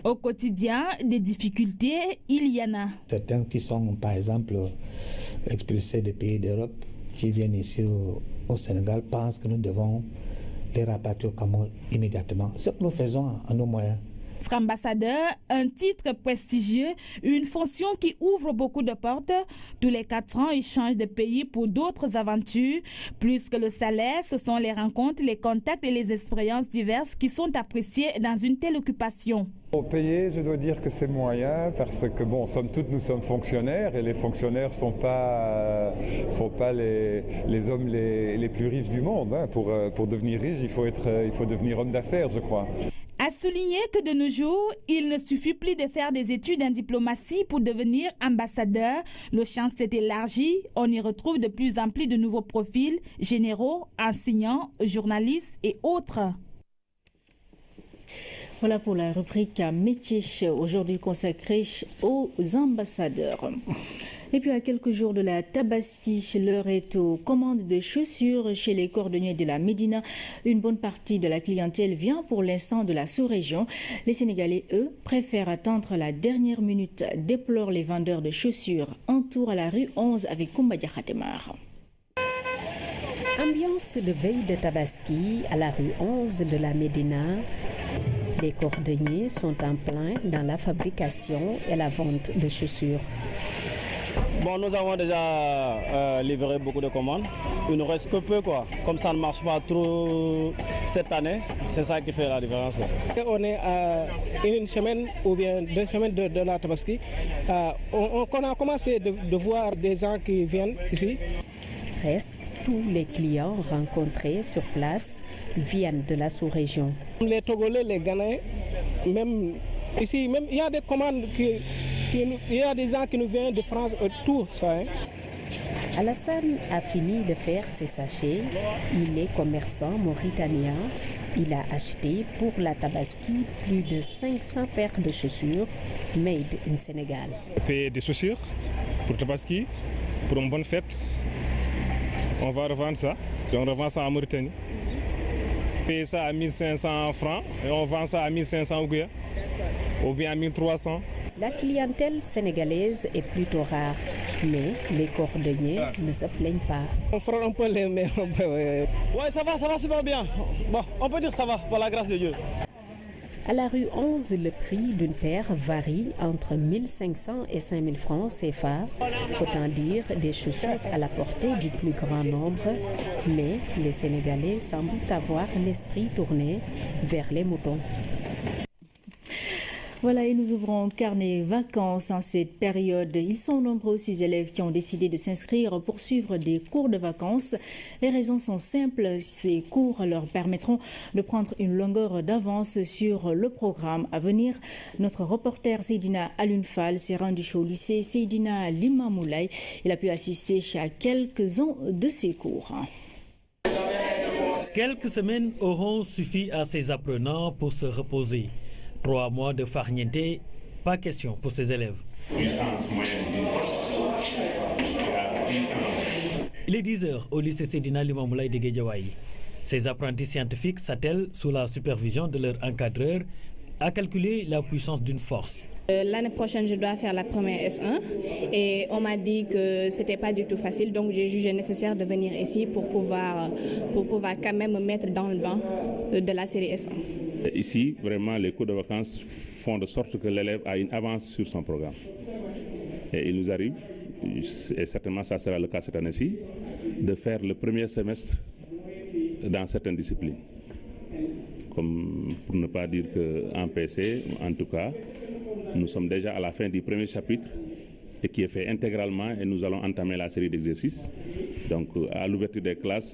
Au quotidien, des difficultés, il y en a. Certains qui sont, par exemple, expulsés des pays d'Europe, qui viennent ici au Sénégal, pensent que nous devons les rapatrier au Cameroun immédiatement. Ce que nous faisons à nos moyens. Être ambassadeur, un titre prestigieux, une fonction qui ouvre beaucoup de portes. Tous les 4 ans, ils changent de pays pour d'autres aventures. Plus que le salaire, ce sont les rencontres, les contacts et les expériences diverses qui sont appréciées dans une telle occupation. Au payer, je dois dire que c'est moyen, parce que bon, somme toute, nous sommes fonctionnaires, et les fonctionnaires sont pas les hommes les plus riches du monde. Hein. Pour devenir riche, il faut devenir homme d'affaires, je crois. A souligner que de nos jours, il ne suffit plus de faire des études en diplomatie pour devenir ambassadeur. Le champ s'est élargi. On y retrouve de plus en plus de nouveaux profils, généraux, enseignants, journalistes et autres. Voilà pour la rubrique métier, aujourd'hui consacrée aux ambassadeurs. Et puis à quelques jours de la Tabaski, l'heure est aux commandes de chaussures chez les cordonniers de la Médina. Une bonne partie de la clientèle vient pour l'instant de la sous-région. Les Sénégalais, eux, préfèrent attendre la dernière minute, déplorent les vendeurs de chaussures. Un tour à la rue 11 avec Koumba Diakhatemar. Ambiance de veille de Tabaski à la rue 11 de la Médina. Les cordonniers sont en plein dans la fabrication et la vente de chaussures. Bon, nous avons déjà livré beaucoup de commandes. Il ne reste que peu, quoi. Comme ça ne marche pas trop cette année, c'est ça qui fait la différence. On est à une semaine ou bien 2 semaines de la Tabaski. On a commencé de voir des gens qui viennent ici. Presque tous les clients rencontrés sur place viennent de la sous-région. Les Togolais, les Ghanéens, même ici, même il y a des commandes il y a des gens qui nous viennent de France, tout ça. Hein. Alassane a fini de faire ses sachets. Il est commerçant mauritanien. Il a acheté pour la Tabaski plus de 500 paires de chaussures made in Sénégal. Payer des chaussures pour Tabaski, pour une bonne fête. On va revendre ça. On revend ça en Mauritanie. Payer ça à 1500 francs et on vend ça à 1500 Ouguiya ou bien à 1300. La clientèle sénégalaise est plutôt rare, mais les cordonniers ne se plaignent pas. On fera un peu les mains. Ouais, ça va super bien. Bon, on peut dire que ça va, par la grâce de Dieu. À la rue 11, le prix d'une paire varie entre 1500 et 5000 francs CFA. Autant dire des chaussures à la portée du plus grand nombre. Mais les Sénégalais semblent avoir l'esprit tourné vers les moutons. Voilà, et nous ouvrons carnet vacances en cette période. Ils sont nombreux, ces élèves qui ont décidé de s'inscrire pour suivre des cours de vacances. Les raisons sont simples. Ces cours leur permettront de prendre une longueur d'avance sur le programme à venir. Notre reporter Seydina Alunfal s'est rendu au lycée Seydina Limamoulaye. Il a pu assister à quelques-uns de ces cours. Quelques semaines auront suffi à ces apprenants pour se reposer. 3 mois de farniente, pas question pour ces élèves. Il est 10h au lycée Seydina Limamoulaye de Guédiawaye. Ces apprentis scientifiques s'attellent sous la supervision de leur encadreur à calculer la puissance d'une force. L'année prochaine, je dois faire la première S1 et on m'a dit que ce n'était pas du tout facile, donc j'ai jugé nécessaire de venir ici pour pouvoir quand même me mettre dans le banc de la série S1. Ici, vraiment, les cours de vacances font de sorte que l'élève a une avance sur son programme. Et il nous arrive, et certainement ça sera le cas cette année-ci, de faire le premier semestre dans certaines disciplines. Comme pour ne pas dire qu'en PC, en tout cas, nous sommes déjà à la fin du premier chapitre et qui est fait intégralement et nous allons entamer la série d'exercices. Donc à l'ouverture des classes,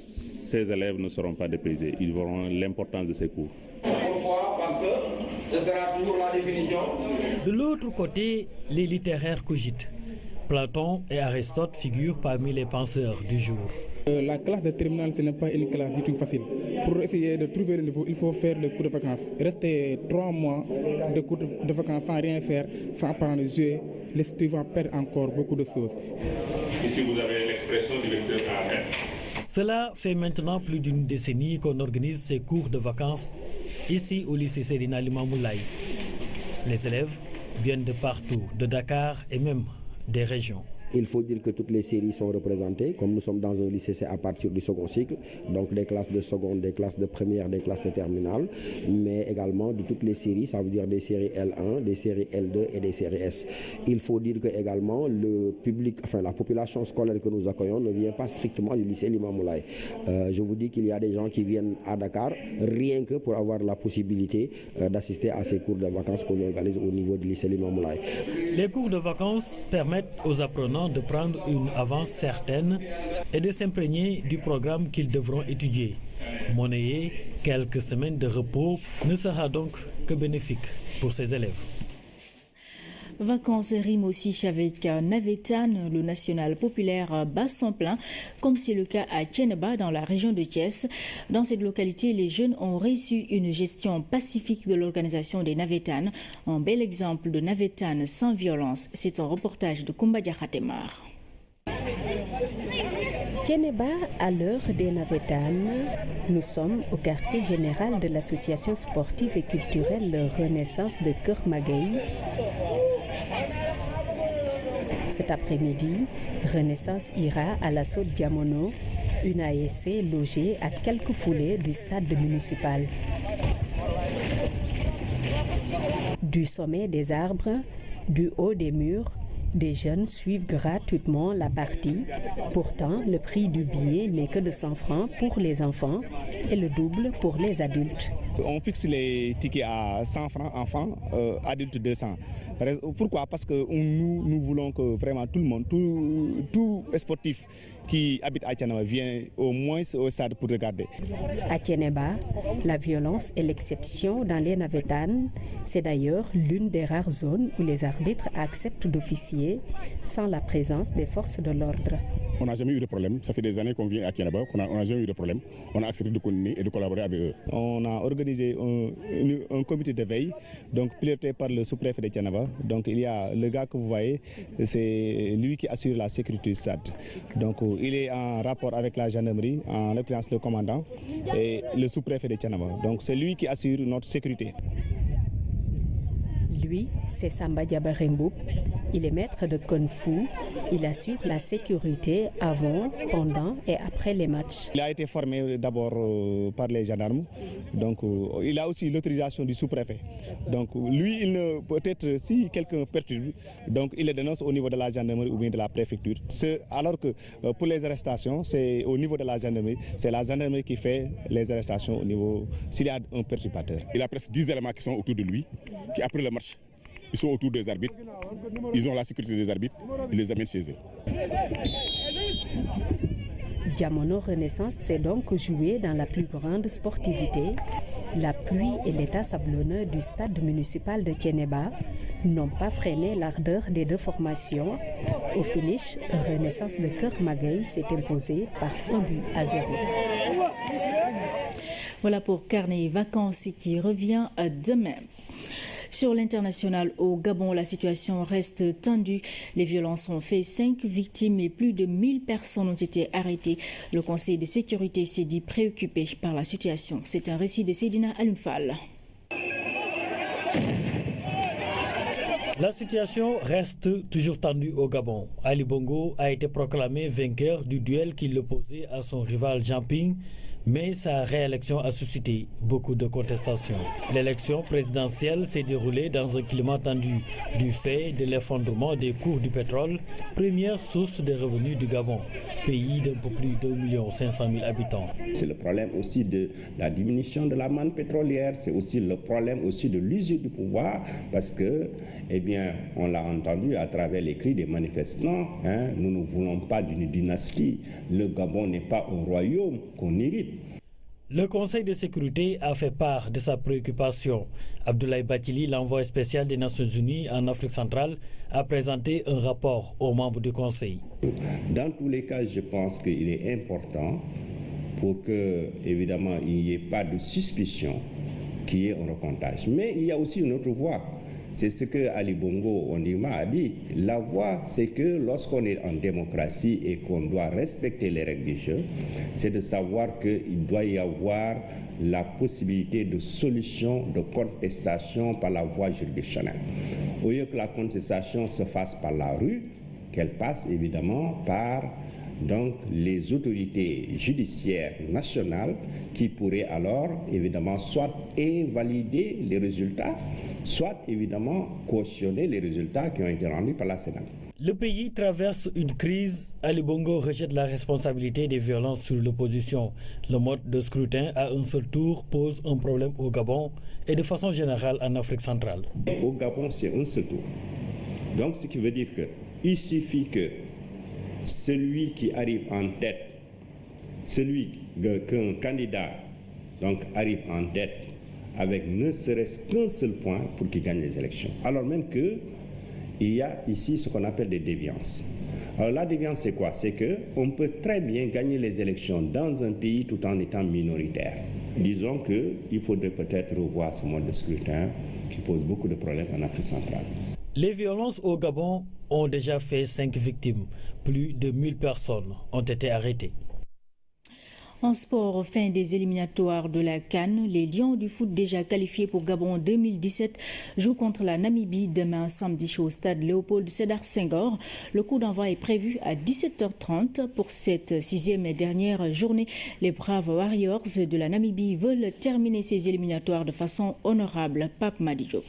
ces élèves ne seront pas dépaysés. Ils verront l'importance de ces cours. Parce que ce sera toujours la définition. De l'autre côté, les littéraires cogitent. Platon et Aristote figurent parmi les penseurs du jour. La classe de terminale, ce n'est pas une classe du tout facile. Pour essayer de trouver le niveau, il faut faire le cours de vacances. Rester 3 mois de cours de vacances sans rien faire, sans apprendre à jouer, les suivants perdent encore beaucoup de choses. Ici, vous avez l'expression du vecteur AF. Cela fait maintenant plus d'une décennie qu'on organise ces cours de vacances ici au lycée Seydina Limamoulaye. Les élèves viennent de partout, de Dakar et même des régions. Il faut dire que toutes les séries sont représentées. Comme nous sommes dans un lycée, c'est à partir du second cycle. Donc des classes de seconde, des classes de première, des classes de terminale. Mais également de toutes les séries, ça veut dire des séries L1, des séries L2 et des séries S. Il faut dire que également le public, enfin la population scolaire que nous accueillons ne vient pas strictement du lycée Limamoulaye. Je vous dis qu'il y a des gens qui viennent à Dakar rien que pour avoir la possibilité d'assister à ces cours de vacances qu'on organise au niveau du lycée Limamoulaye. Les cours de vacances permettent aux apprenants de prendre une avance certaine et de s'imprégner du programme qu'ils devront étudier. Monnayer quelques semaines de repos ne sera donc que bénéfique pour ces élèves. Vacances riment aussi avec Navétane, le national populaire bat son plein, comme c'est le cas à Thiénaba dans la région de Thiès. Dans cette localité, les jeunes ont reçu une gestion pacifique de l'organisation des Navétanes. Un bel exemple de Navétane sans violence, c'est un reportage de Koumbadia Khatemar. Thiénaba, à l'heure des Navétanes, nous sommes au quartier général de l'association sportive et culturelle Renaissance de Kermagay. Cet après-midi, Renaissance ira à l'assaut Diamono, une ASC logée à quelques foulées du stade municipal. Du sommet des arbres, du haut des murs, Des jeunes suivent gratuitement la partie. Pourtant, le prix du billet n'est que de 100 francs pour les enfants et le double pour les adultes. On fixe les tickets à 100 francs enfants, adultes 200. Pourquoi? Parce que nous voulons que vraiment tout le monde, tout sportif qui habite à Thiénaba vient au moins au stade pour regarder. À Thiénaba, la violence est l'exception dans les navétanes. C'est d'ailleurs l'une des rares zones où les arbitres acceptent d'officier sans la présence des forces de l'ordre. On n'a jamais eu de problème. Ça fait des années qu'on vient à Thiénaba, on n'a jamais eu de problème. On a accepté de continuer et de collaborer avec eux. On a organisé un comité de veille, donc piloté par le sous-préfet de Thiénaba. Donc il y a le gars que vous voyez, c'est lui qui assure la sécurité du stade. Donc il est en rapport avec la gendarmerie, en l'occurrence le commandant et le sous-préfet de Thiénaba. Donc c'est lui qui assure notre sécurité. Lui, c'est Samba Diabaremboup. Il est maître de Kung Fu. Il assure la sécurité avant, pendant et après les matchs. Il a été formé d'abord par les gendarmes. Donc il a aussi l'autorisation du sous-préfet. Donc lui, peut-être si quelqu'un perturbe, donc il le dénonce au niveau de la gendarmerie ou bien de la préfecture. Alors que pour les arrestations, c'est au niveau de la gendarmerie. C'est la gendarmerie qui fait les arrestations au niveau s'il y a un perturbateur. Il a presque 10 éléments qui sont autour de lui, qui après le match, ils sont autour des arbitres, ils ont la sécurité des arbitres, ils les amènent chez eux. Diamono Renaissance s'est donc joué dans la plus grande sportivité. La pluie et l'état sablonneux du stade municipal de Thiénaba n'ont pas freiné l'ardeur des deux formations. Au finish, Renaissance de Keur Maguey s'est imposée par 1-0. Voilà pour Carnet Vacances qui revient demain. Sur l'international au Gabon, la situation reste tendue. Les violences ont fait 5 victimes et plus de 1000 personnes ont été arrêtées. Le Conseil de sécurité s'est dit préoccupé par la situation. C'est un récit de Seydina Alunfal. La situation reste toujours tendue au Gabon. Ali Bongo a été proclamé vainqueur du duel qui l'opposait à son rival Jean Ping, mais sa réélection a suscité beaucoup de contestations. L'élection présidentielle s'est déroulée dans un climat tendu du fait de l'effondrement des cours du pétrole, première source de revenus du Gabon, pays d'un peu plus d'1 500 000 habitants. C'est le problème aussi de la diminution de la manne pétrolière, c'est aussi le problème aussi de l'usure du pouvoir, parce que, eh bien, on l'a entendu à travers les cris des manifestants, nous ne voulons pas d'une dynastie, le Gabon n'est pas un royaume qu'on hérite. Le Conseil de sécurité a fait part de sa préoccupation. Abdoulaye Bathily, l'envoyé spécial des Nations Unies en Afrique centrale, a présenté un rapport aux membres du Conseil. Dans tous les cas, je pense qu'il est important pour que, évidemment, il n'y ait pas de suspicion qu'il y ait un recomptage. Mais il y a aussi une autre voie. C'est ce que Ali Bongo Ondima a dit. La voie, c'est que lorsqu'on est en démocratie et qu'on doit respecter les règles du jeu, c'est de savoir qu'il doit y avoir la possibilité de solution, de contestation par la voie juridictionnelle. Au lieu que la contestation se fasse par la rue, qu'elle passe évidemment par donc les autorités judiciaires nationales qui pourraient alors évidemment soit invalider les résultats, soit évidemment cautionner les résultats qui ont été rendus par la Sénat. Le pays traverse une crise. Ali Bongo rejette la responsabilité des violences sur l'opposition. Le mode de scrutin à un seul tour pose un problème au Gabon et de façon générale en Afrique centrale. Au Gabon, c'est un seul tour. Donc ce qui veut dire qu'il suffit que celui qui arrive en tête, qu'un candidat donc, arrive en tête avec ne serait-ce qu'un seul point pour qu'il gagne les élections. Alors même qu'il y a ici ce qu'on appelle des déviances. Alors la déviance, c'est quoi? C'est qu'on peut très bien gagner les élections dans un pays tout en étant minoritaire. Disons qu'il faudrait peut-être revoir ce mode de scrutin qui pose beaucoup de problèmes en Afrique centrale. Les violences au Gabon ont déjà fait 5 victimes. Plus de 1000 personnes ont été arrêtées. En sport, fin des éliminatoires de la CAN, les Lions du foot déjà qualifiés pour Gabon 2017 jouent contre la Namibie demain samedi au stade Léopold Sédar Senghor. Le coup d'envoi est prévu à 17h30 pour cette 6e et dernière journée. Les braves Warriors de la Namibie veulent terminer ces éliminatoires de façon honorable. Pape Madi Diop.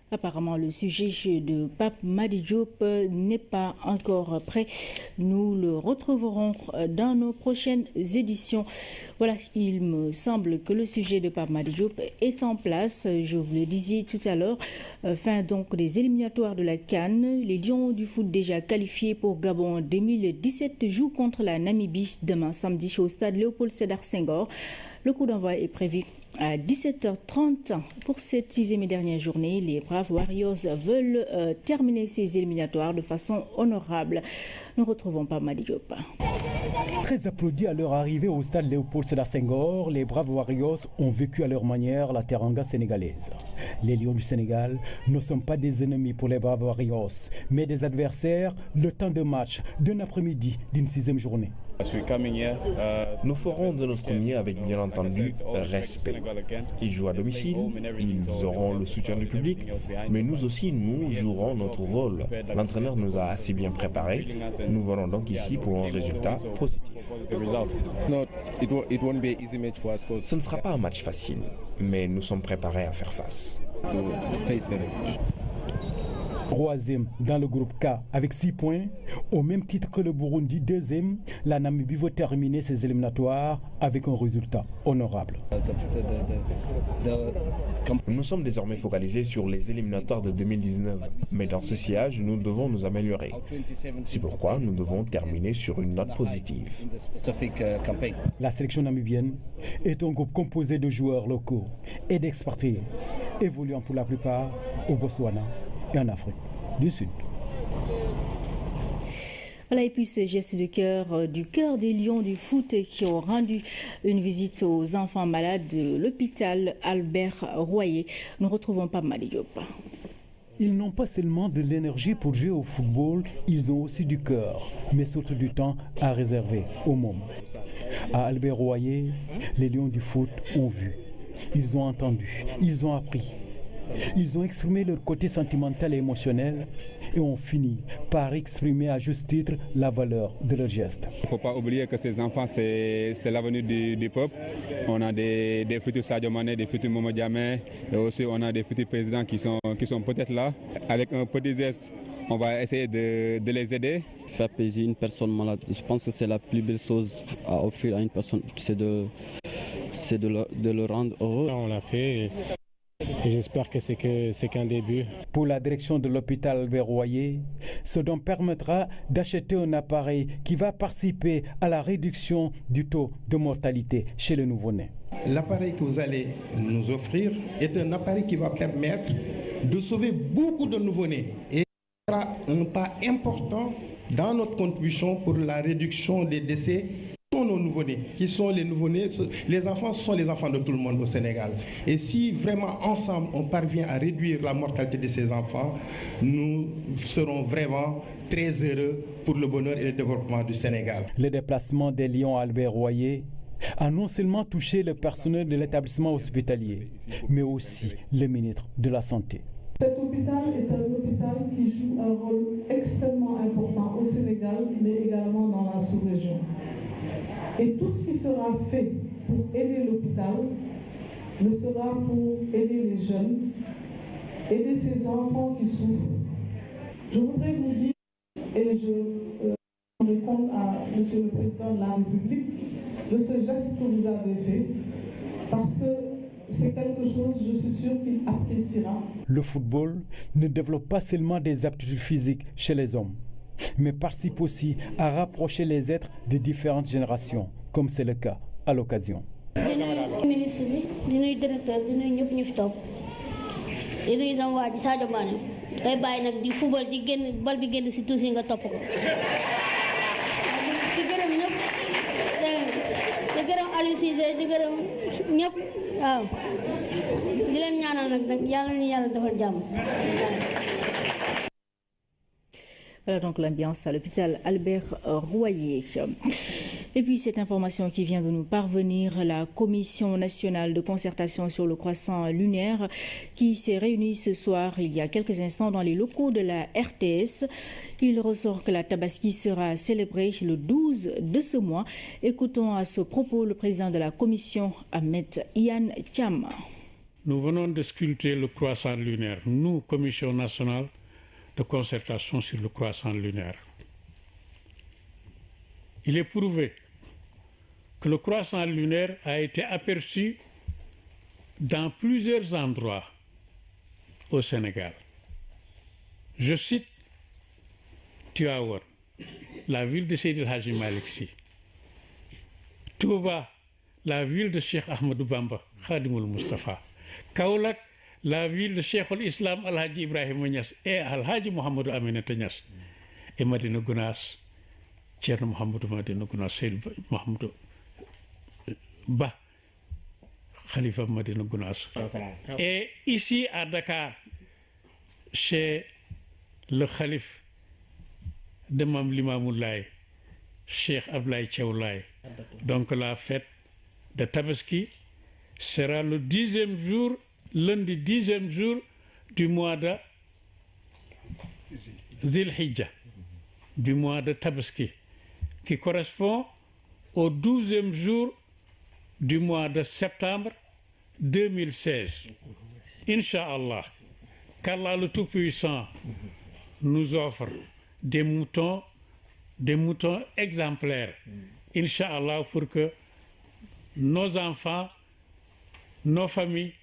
Apparemment, le sujet de Pape Madi Diop n'est pas encore prêt. Nous le retrouverons dans nos prochaines éditions. Voilà, il me semble que le sujet de Pape Madi Diop est en place. Je vous le disais tout à l'heure. Fin donc des éliminatoires de la CAN. Les Lions du foot déjà qualifiés pour Gabon 2017 jouent contre la Namibie demain samedi au stade Léopold Sédar Senghor. Le coup d'envoi est prévu à 17h30 pour cette 6e et dernière journée. Les Braves Warriors veulent terminer ces éliminatoires de façon honorable. Nous retrouvons Pape Madi Diop. Très applaudis à leur arrivée au stade Léopold Sédar Senghor, les Braves Warriors ont vécu à leur manière la teranga sénégalaise. Les Lions du Sénégal ne sont pas des ennemis pour les Braves Warriors, mais des adversaires le temps de match d'un après-midi d'une 6e journée. Nous ferons de notre mieux avec bien entendu respect. Ils jouent à domicile, ils auront le soutien du public, mais nous aussi nous jouerons notre rôle. L'entraîneur nous a assez bien préparés. Nous venons donc ici pour un résultat positif. Ce ne sera pas un match facile, mais nous sommes préparés à faire face. Troisième dans le groupe K avec 6 points, au même titre que le Burundi, deuxième, la Namibie va terminer ses éliminatoires avec un résultat honorable. Nous sommes désormais focalisés sur les éliminatoires de 2019, mais dans ce sillage, nous devons nous améliorer. C'est pourquoi nous devons terminer sur une note positive. La sélection namibienne est un groupe composé de joueurs locaux et d'expatriés, évoluant pour la plupart au Botswana et en Afrique du Sud. Voilà, et puis ces gestes de cœur du cœur des Lions du foot qui ont rendu une visite aux enfants malades de l'hôpital Albert Royer. Nous retrouvons Pape Madi Diop. Ils n'ont pas seulement de l'énergie pour jouer au football, ils ont aussi du cœur, mais surtout du temps à réserver au mômes. À Albert Royer, les Lions du foot ont vu, ils ont entendu, ils ont appris. Ils ont exprimé leur côté sentimental et émotionnel et ont fini par exprimer à juste titre la valeur de leurs gestes. Il ne faut pas oublier que ces enfants, c'est l'avenir du peuple. On a des futurs Sadio Mané, des futurs Momo Diamé, et aussi on a des futurs présidents qui sont peut-être là. Avec un petit geste, on va essayer de les aider. Faire plaisir une personne malade, je pense que c'est la plus belle chose à offrir à une personne, c'est de le rendre heureux. On l'a fait. Et j'espère que c'est qu'un début. Pour la direction de l'hôpital Albert Royer, ce don permettra d'acheter un appareil qui va participer à la réduction du taux de mortalité chez les nouveau-nés. L'appareil que vous allez nous offrir est un appareil qui va permettre de sauver beaucoup de nouveau-nés. Et ce sera un pas important dans notre contribution pour la réduction des décès. Nos nouveau-nés, qui sont les nouveau-nés, les enfants, ce sont les enfants de tout le monde au Sénégal. Et si vraiment ensemble on parvient à réduire la mortalité de ces enfants, nous serons vraiment très heureux pour le bonheur et le développement du Sénégal. Le déplacement des Lions à Albert Royer a non seulement touché le personnel de l'établissement hospitalier, mais aussi le ministre de la Santé. Cet hôpital est un hôpital qui joue un rôle extrêmement important au Sénégal, mais également dans la sous-région. Et tout ce qui sera fait pour aider l'hôpital le sera pour aider les jeunes, aider ces enfants qui souffrent. Je voudrais vous dire, et je réponds à M. le Président de la République, de ce geste que vous avez fait, parce que c'est quelque chose, je suis sûr qu'il appréciera. Le football ne développe pas seulement des aptitudes physiques chez les hommes, mais participe aussi à rapprocher les êtres de différentes générations, comme c'est le cas à l'occasion. Ministre bi di nuyu directeur di nuyu ñëpp ñu fi toog di nuyu sama waa ji Sadio Mané day bàyyi nag di football di génn bal bi génn si tuuti yi nga topp ko di gërëm ñëpp di gërëm Aliou Cissé di gërëm ñëpp waaw di leen ñaanal nag yàlla ñu yàlla defal jàmm. Voilà donc l'ambiance à l'hôpital Albert Royer. Et puis cette information qui vient de nous parvenir, la Commission nationale de concertation sur le croissant lunaire qui s'est réunie ce soir il y a quelques instants dans les locaux de la RTS. Il ressort que la Tabaski sera célébrée le 12 de ce mois. Écoutons à ce propos le président de la Commission, Ahmed Ian Thiam. nous venons de sculpter le croissant lunaire, nous, Commission nationale de concertation sur le croissant lunaire. Il est prouvé que le croissant lunaire a été aperçu dans plusieurs endroits au Sénégal. Je cite Tivaouane, la ville de Seydi El Hadji Malick Sy, Touba, la ville de Cheikh Ahmadou Bamba, Khadimoul Moustapha, Kaolack, la ville de Cheikh al-Islam Al-Hadji Ibrahima Niass et Al-Hadji Mohamedou Aminata Niass, et Madina Gounass, Thierno Mohamedou Madina Gounass, Seydou Mohamedou Ba, Khalifa Madina Gounass. Et ici à Dakar, chez le Khalif de Mame Limamou Laye, Cheikh Ablaye Thiaw Laye. Donc la fête de Tabaski sera le 10e jour, lundi 10e jour du mois de Zil-Hijja, du mois de Tabaski, qui correspond au 12e jour du mois de septembre 2016. Inch'Allah, qu'Allah le Tout-Puissant nous offre des moutons exemplaires, Inch'Allah, pour que nos enfants, nos familles,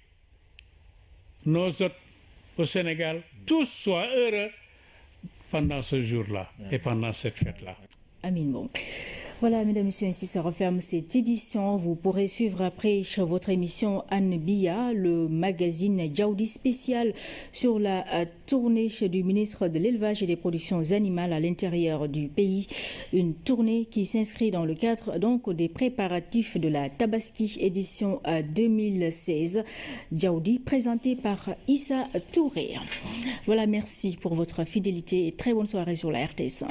nos hôtes au Sénégal, tous soient heureux pendant ce jour-là et pendant cette fête-là. Amin. Bon. Voilà, mesdames et messieurs, ainsi se referme cette édition. Vous pourrez suivre après votre émission Anne Bia, le magazine Djaoudi spécial sur la tournée du ministre de l'Élevage et des Productions Animales à l'intérieur du pays. Une tournée qui s'inscrit dans le cadre donc des préparatifs de la Tabaski édition 2016. Djaoudi présenté par Issa Touré. Voilà, merci pour votre fidélité et très bonne soirée sur la RTS.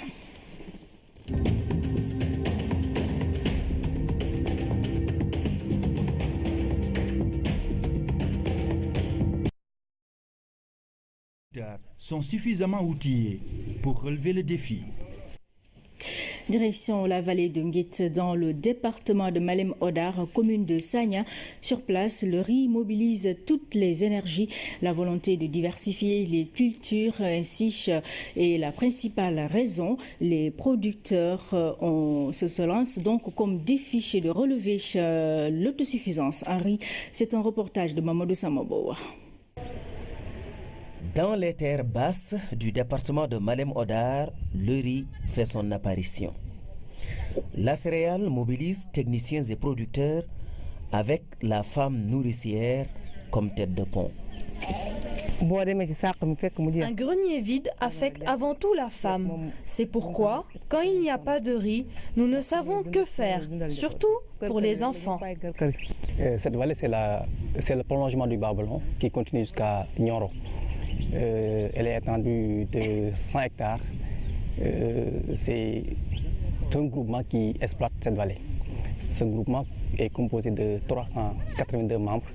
Sont suffisamment outillés pour relever le défi. Direction la vallée de Nguit dans le département de Malem Hodar, commune de Sagna. Sur place, le riz mobilise toutes les énergies. La volonté de diversifier les cultures ainsi est la principale raison. Les producteurs se lancent donc comme défi de relever l'autosuffisance en riz. C'est un reportage de Mamadou Samobo. Dans les terres basses du département de Malem Hodar, le riz fait son apparition. La céréale mobilise techniciens et producteurs avec la femme nourricière comme tête de pont. Un grenier vide affecte avant tout la femme. C'est pourquoi, quand il n'y a pas de riz, nous ne savons que faire, surtout pour les enfants. Cette vallée, c'est le prolongement du Babylon qui continue jusqu'à Nioro. Elle est étendue de 100 hectares. C'est un groupement qui exploite cette vallée. Ce groupement est composé de 382 membres,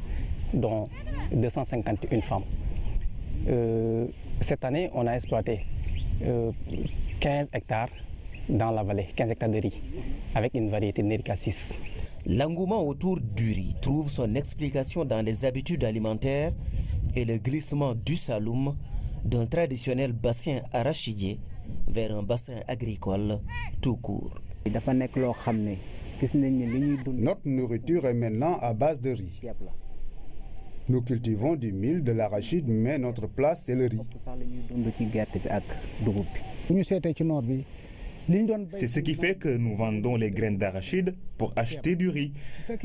dont 251 femmes. Cette année, on a exploité 15 hectares dans la vallée, 15 hectares de riz, avec une variété Nerica 6. L'engouement autour du riz trouve son explication dans les habitudes alimentaires et le glissement du Saloum d'un traditionnel bassin arachidier vers un bassin agricole tout court. Notre nourriture est maintenant à base de riz. Nous cultivons du mil, de l'arachide, mais notre place c'est le riz. C'est ce qui fait que nous vendons les graines d'arachide pour acheter du riz.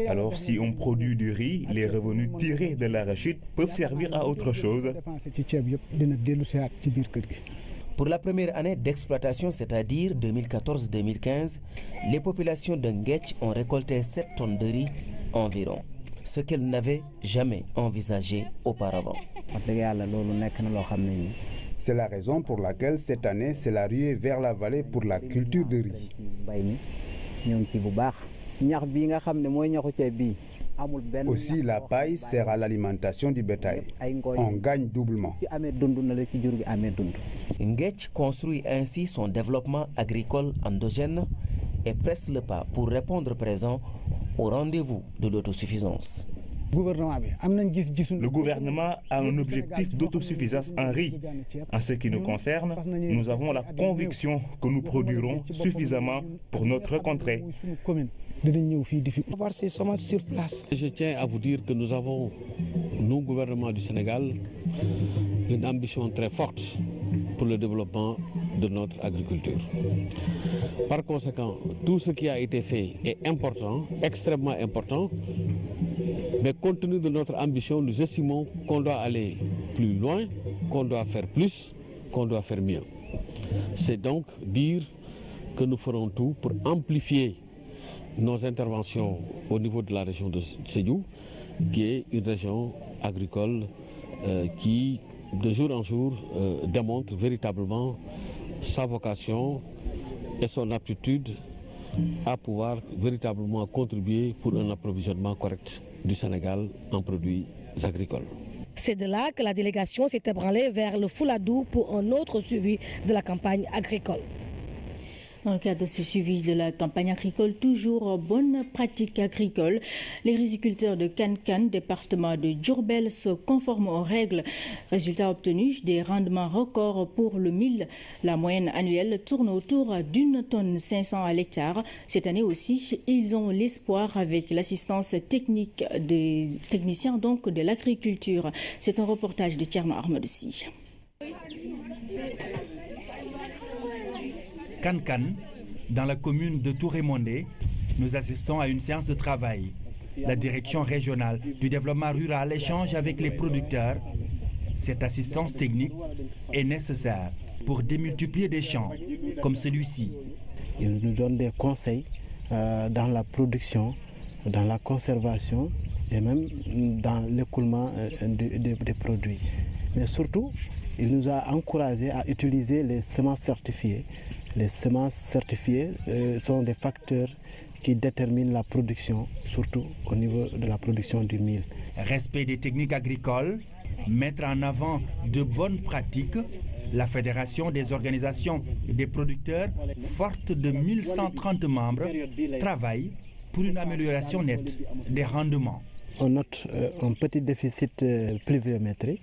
Alors si on produit du riz, les revenus tirés de l'arachide peuvent servir à autre chose. Pour la première année d'exploitation, c'est-à-dire 2014-2015, les populations de Nguetch ont récolté 7 tonnes de riz environ, ce qu'elles n'avaient jamais envisagé auparavant. C'est la raison pour laquelle cette année, c'est la ruée vers la vallée pour la culture de riz. Aussi, la paille sert à l'alimentation du bétail. On gagne doublement. Nguetch construit ainsi son développement agricole endogène et presse le pas pour répondre présent au rendez-vous de l'autosuffisance. Le gouvernement a un objectif d'autosuffisance en riz. En ce qui nous concerne, nous avons la conviction que nous produirons suffisamment pour notre contrée. Voir ces semences sur place. Je tiens à vous dire que nous avons, nous, gouvernement du Sénégal, une ambition très forte pour le développement de notre agriculture. Par conséquent, tout ce qui a été fait est important, extrêmement important, mais compte tenu de notre ambition, nous estimons qu'on doit aller plus loin, qu'on doit faire plus, qu'on doit faire mieux. C'est donc dire que nous ferons tout pour amplifier nos interventions au niveau de la région de Sédhiou, qui est une région agricole qui, de jour en jour, démontre véritablement sa vocation et son aptitude à pouvoir véritablement contribuer pour un approvisionnement correct du Sénégal en produits agricoles. C'est de là que la délégation s'est ébranlée vers le Fouladou pour un autre suivi de la campagne agricole. Dans le cadre de ce suivi de la campagne agricole, toujours bonne pratique agricole, les riziculteurs de Kankan, département de Diourbel, se conforment aux règles. Résultat obtenu, des rendements records pour le mil. La moyenne annuelle tourne autour d'1,5 tonne à l'hectare. Cette année aussi, ils ont l'espoir avec l'assistance technique des techniciens donc de l'agriculture. C'est un reportage de Thierno Armadoussi. Kankan, dans la commune de Touré-Mondé, nous assistons à une séance de travail. La direction régionale du développement rural échange avec les producteurs. Cette assistance technique est nécessaire pour démultiplier des champs comme celui-ci. Ils nous donnent des conseils dans la production, dans la conservation et même dans l'écoulement des produits. Mais surtout, il nous a encouragés à utiliser les semences certifiées. Les semences certifiées sont des facteurs qui déterminent la production, surtout au niveau de la production du mil. Respect des techniques agricoles, mettre en avant de bonnes pratiques, la Fédération des organisations des producteurs, forte de 1130 membres, travaille pour une amélioration nette des rendements. On note un petit déficit pluviométrique.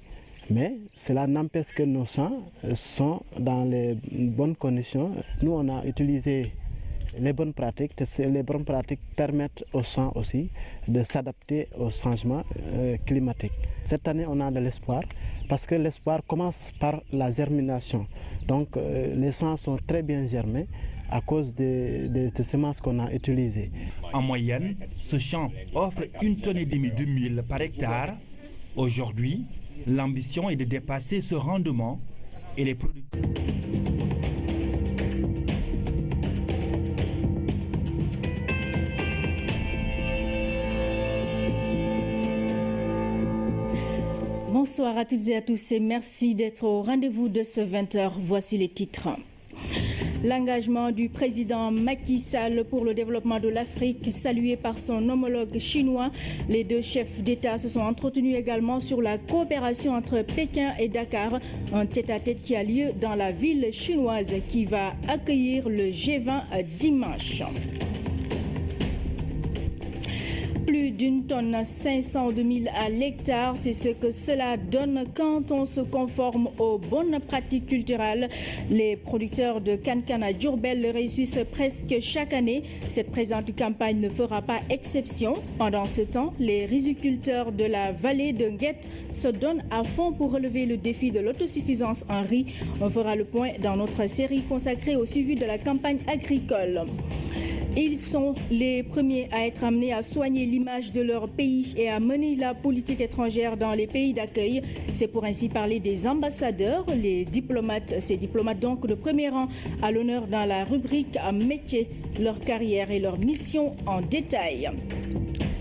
Mais cela n'empêche que nos champs sont dans les bonnes conditions. Nous, on a utilisé les bonnes pratiques. Les bonnes pratiques permettent aux champs aussi de s'adapter aux changements climatiques. Cette année, on a de l'espoir parce que l'espoir commence par la germination. Donc, les champs sont très bien germés à cause des semences qu'on a utilisées. En moyenne, ce champ offre 1,5 tonne de mil par hectare. Aujourd'hui, l'ambition est de dépasser ce rendement et les producteurs. Bonsoir à toutes et à tous et merci d'être au rendez-vous de ce 20h. Voici les titres. L'engagement du président Macky Sall pour le développement de l'Afrique, salué par son homologue chinois. Les deux chefs d'État se sont entretenus également sur la coopération entre Pékin et Dakar, un tête-à-tête qui a lieu dans la ville chinoise qui va accueillir le G20 dimanche. Plus d'1 tonne 500 de mil à l'hectare, c'est ce que cela donne quand on se conforme aux bonnes pratiques culturelles. Les producteurs de Kankan à Diourbel le réussissent presque chaque année. Cette présente campagne ne fera pas exception. Pendant ce temps, les riziculteurs de la vallée de Nguet se donnent à fond pour relever le défi de l'autosuffisance en riz. On fera le point dans notre série consacrée au suivi de la campagne agricole. Ils sont les premiers à être amenés à soigner l'image de leur pays et à mener la politique étrangère dans les pays d'accueil. C'est pour ainsi parler des ambassadeurs, les diplomates, ces diplomates donc de premier rang à l'honneur dans la rubrique à métier, leur carrière et leur mission en détail.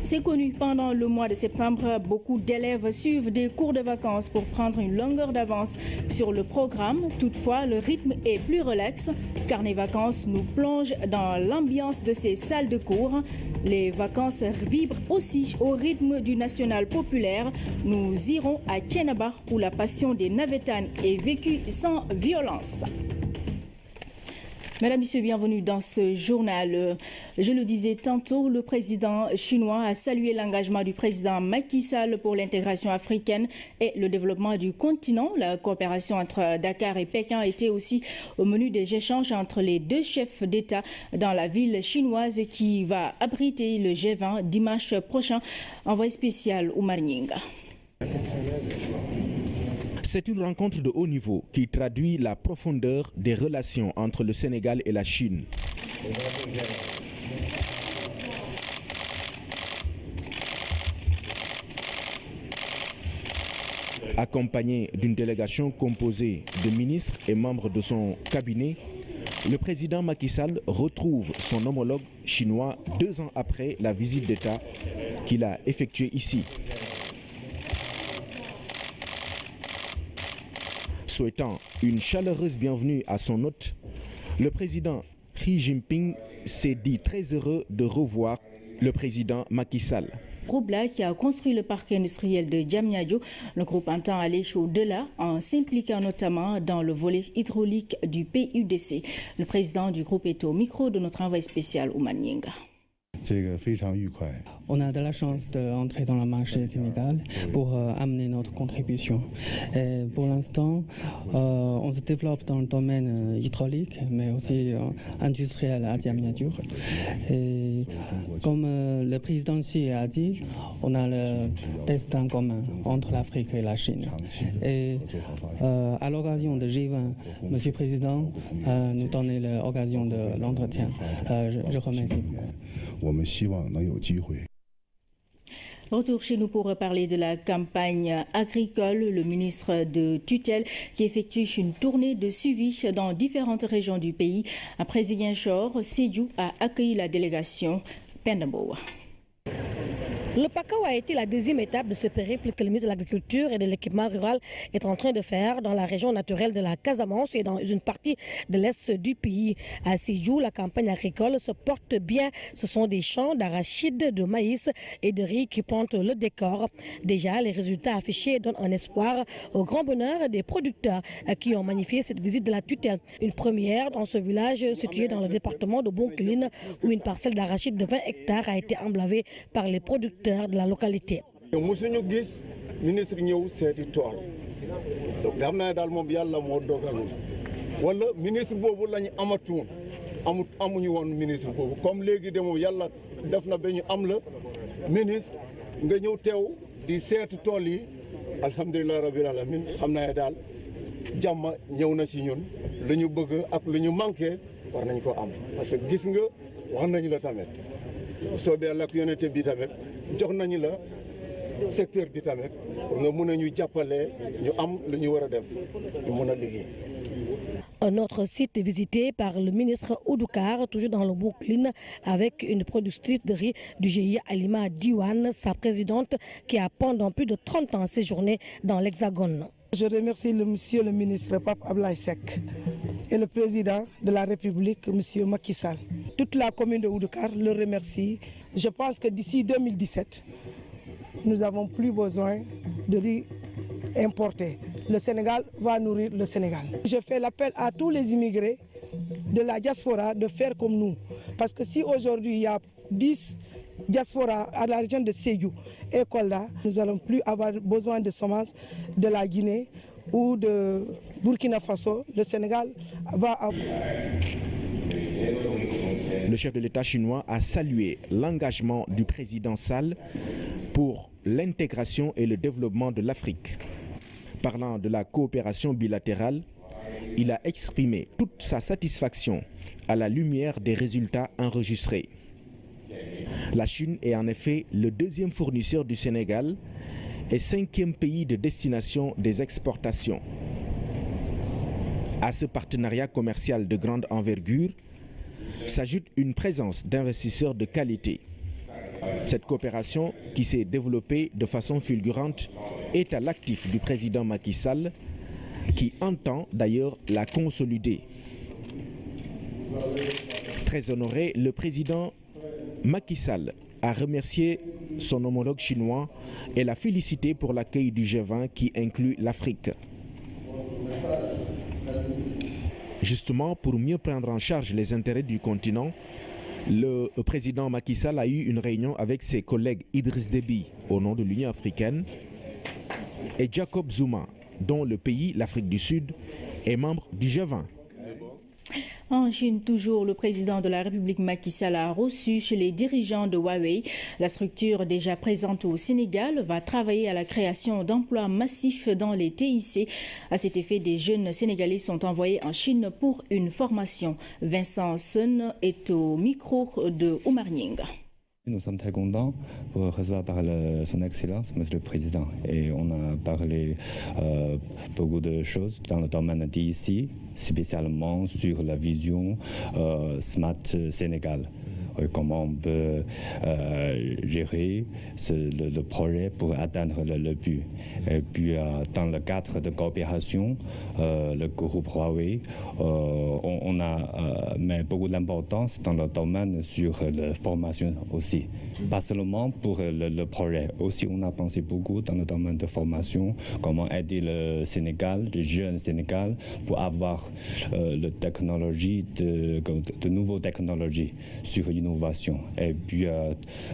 C'est connu, pendant le mois de septembre, beaucoup d'élèves suivent des cours de vacances pour prendre une longueur d'avance sur le programme. Toutefois, le rythme est plus relax. Carnet Vacances nous plonge dans l'ambiance de ces salles de cours. Les vacances vibrent aussi au rythme du national populaire. Nous irons à Thiénaba où la passion des Navétanes est vécue sans violence. Mesdames, Messieurs, bienvenue dans ce journal. Je le disais tantôt, le président chinois a salué l'engagement du président Macky Sall pour l'intégration africaine et le développement du continent. La coopération entre Dakar et Pékin était aussi au menu des échanges entre les deux chefs d'État dans la ville chinoise qui va abriter le G20 dimanche prochain. Envoyé spécial Oumar Nyinga. C'est une rencontre de haut niveau qui traduit la profondeur des relations entre le Sénégal et la Chine. Accompagné d'une délégation composée de ministres et membres de son cabinet, le président Macky Sall retrouve son homologue chinois 2 ans après la visite d'État qu'il a effectuée ici. Souhaitant une chaleureuse bienvenue à son hôte, le président Xi Jinping s'est dit très heureux de revoir le président Macky Sall. Groupe là qui a construit le parc industriel de Diamniadio. Le groupe entend aller au-delà en s'impliquant notamment dans le volet hydraulique du PUDC. Le président du groupe est au micro de notre envoyé spécial Oumar Nyinga. On a de la chance d'entrer dans le marché sénégal pour amener notre contribution. Et pour l'instant, on se développe dans le domaine hydraulique, mais aussi industriel à Diamniadio. Et comme le président Xi a dit, on a le destin commun entre l'Afrique et la Chine. Et à l'occasion de G20, Monsieur le Président nous donné l'occasion de l'entretien. Je remercie beaucoup. Retour chez nous pour parler de la campagne agricole. Le ministre de tutelle qui effectue une tournée de suivi dans différentes régions du pays. Après Ziguinchor, Sédhiou a accueilli la délégation Pendamboa. Le Pakao a été la deuxième étape de ce périple que le ministre de l'Agriculture et de l'Équipement rural est en train de faire dans la région naturelle de la Casamance et dans une partie de l'est du pays. À Sédhiou, la campagne agricole se porte bien. Ce sont des champs d'arachides, de maïs et de riz qui plantent le décor. Déjà, les résultats affichés donnent un espoir au grand bonheur des producteurs qui ont magnifié cette visite de la tutelle. Une première dans ce village situé dans le département de Bounkiling où une parcelle d'arachides de 20 hectares a été emblavée par les producteurs de la localité. ministre ñëw seeti tool donc xam naa daal moom yàlla moo dogal wala ministre boobu lañu amuñu woon ministre boobu comme léegi de moom yàlla def na ba ñu am la ministre nga ñëw teew di seeti tool yi alhamdulilah rabbil alamin xam naa daal jàmm ñëw na ci ñun lu ñu bëgg ak lu ñu manqué war nañ ko am parce que gis nga wax nañu la tamit soobee yàlla ak yonente bi tamit jox nañu la secteur bi tamit nga mën a ñu jàppale ñu am lu ñu war a def ñu mën a liggéey. Un autre site visité par le ministre Oudoukar, toujours dans le Bounkiling, avec une productrice de riz du GIE Alima Diwan, sa présidente, qui a pendant plus de 30 ans séjourné dans l'Hexagone. Je remercie monsieur le ministre Pape Ablaye Seck et le président de la République, monsieur Macky Sall. Toute la commune de Oudoukar le remercie. Je pense que d'ici 2017, nous n'avons plus besoin de riz importé. Le Sénégal va nourrir le Sénégal. Je fais l'appel à tous les immigrés de la diaspora de faire comme nous. Parce que si aujourd'hui il y a 10 diasporas à la région de Sédhiou et Kolda, nous n'allons plus avoir besoin de semences de la Guinée ou de Burkina Faso. Le Sénégal va avoir... Le chef de l'État chinois a salué l'engagement du président Sall pour l'intégration et le développement de l'Afrique. Parlant de la coopération bilatérale, il a exprimé toute sa satisfaction à la lumière des résultats enregistrés. La Chine est en effet le deuxième fournisseur du Sénégal et 5e pays de destination des exportations. À ce partenariat commercial de grande envergure s'ajoute une présence d'investisseurs de qualité. Cette coopération, qui s'est développée de façon fulgurante, est à l'actif du président Macky Sall, qui entend d'ailleurs la consolider. Très honoré, le président Macky Sall a remercié son homologue chinois et l'a félicité pour l'accueil du G20 qui inclut l'Afrique. Justement, pour mieux prendre en charge les intérêts du continent, le président Macky Sall a eu une réunion avec ses collègues Idriss Déby au nom de l'Union africaine et Jacob Zuma, dont le pays, l'Afrique du Sud, est membre du G20. En Chine, toujours, le président de la République Macky Sall a reçu chez les dirigeants de Huawei. La structure déjà présente au Sénégal va travailler à la création d'emplois massifs dans les TIC. À cet effet, des jeunes Sénégalais sont envoyés en Chine pour une formation. Vincent Sun est au micro de Oumar Nying. Nous sommes très contents pour recevoir par son Excellence, Monsieur le Président. Et on a parlé beaucoup de choses dans le domaine d'ici, spécialement sur la vision Smart Sénégal. Comment on peut gérer le projet pour atteindre le but. Et puis, dans le cadre de coopération, le groupe Huawei, on a mis beaucoup d'importance dans le domaine sur la formation aussi. Pas seulement pour le projet, aussi on a pensé beaucoup dans le domaine de formation, comment aider le Sénégal, les jeunes Sénégal, pour avoir la technologie, de nouvelles technologies sur innovation. Et puis,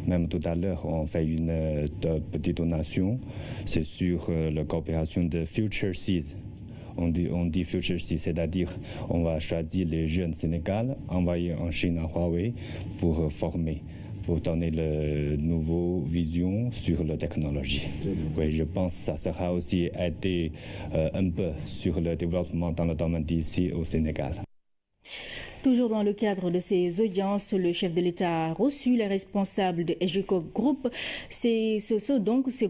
même tout à l'heure, on fait une petite donation, c'est sur la coopération de Future Seas. On dit Future Seas, c'est-à-dire on va choisir les jeunes Sénégal, envoyer en Chine à Huawei pour former, pour donner une nouvelle vision sur la technologie. Oui, je pense que ça sera aussi aider un peu sur le développement dans le domaine d'ici au Sénégal. Toujours dans le cadre de ces audiences, le chef de l'État a reçu les responsables de EGECO Group. C'est donc ces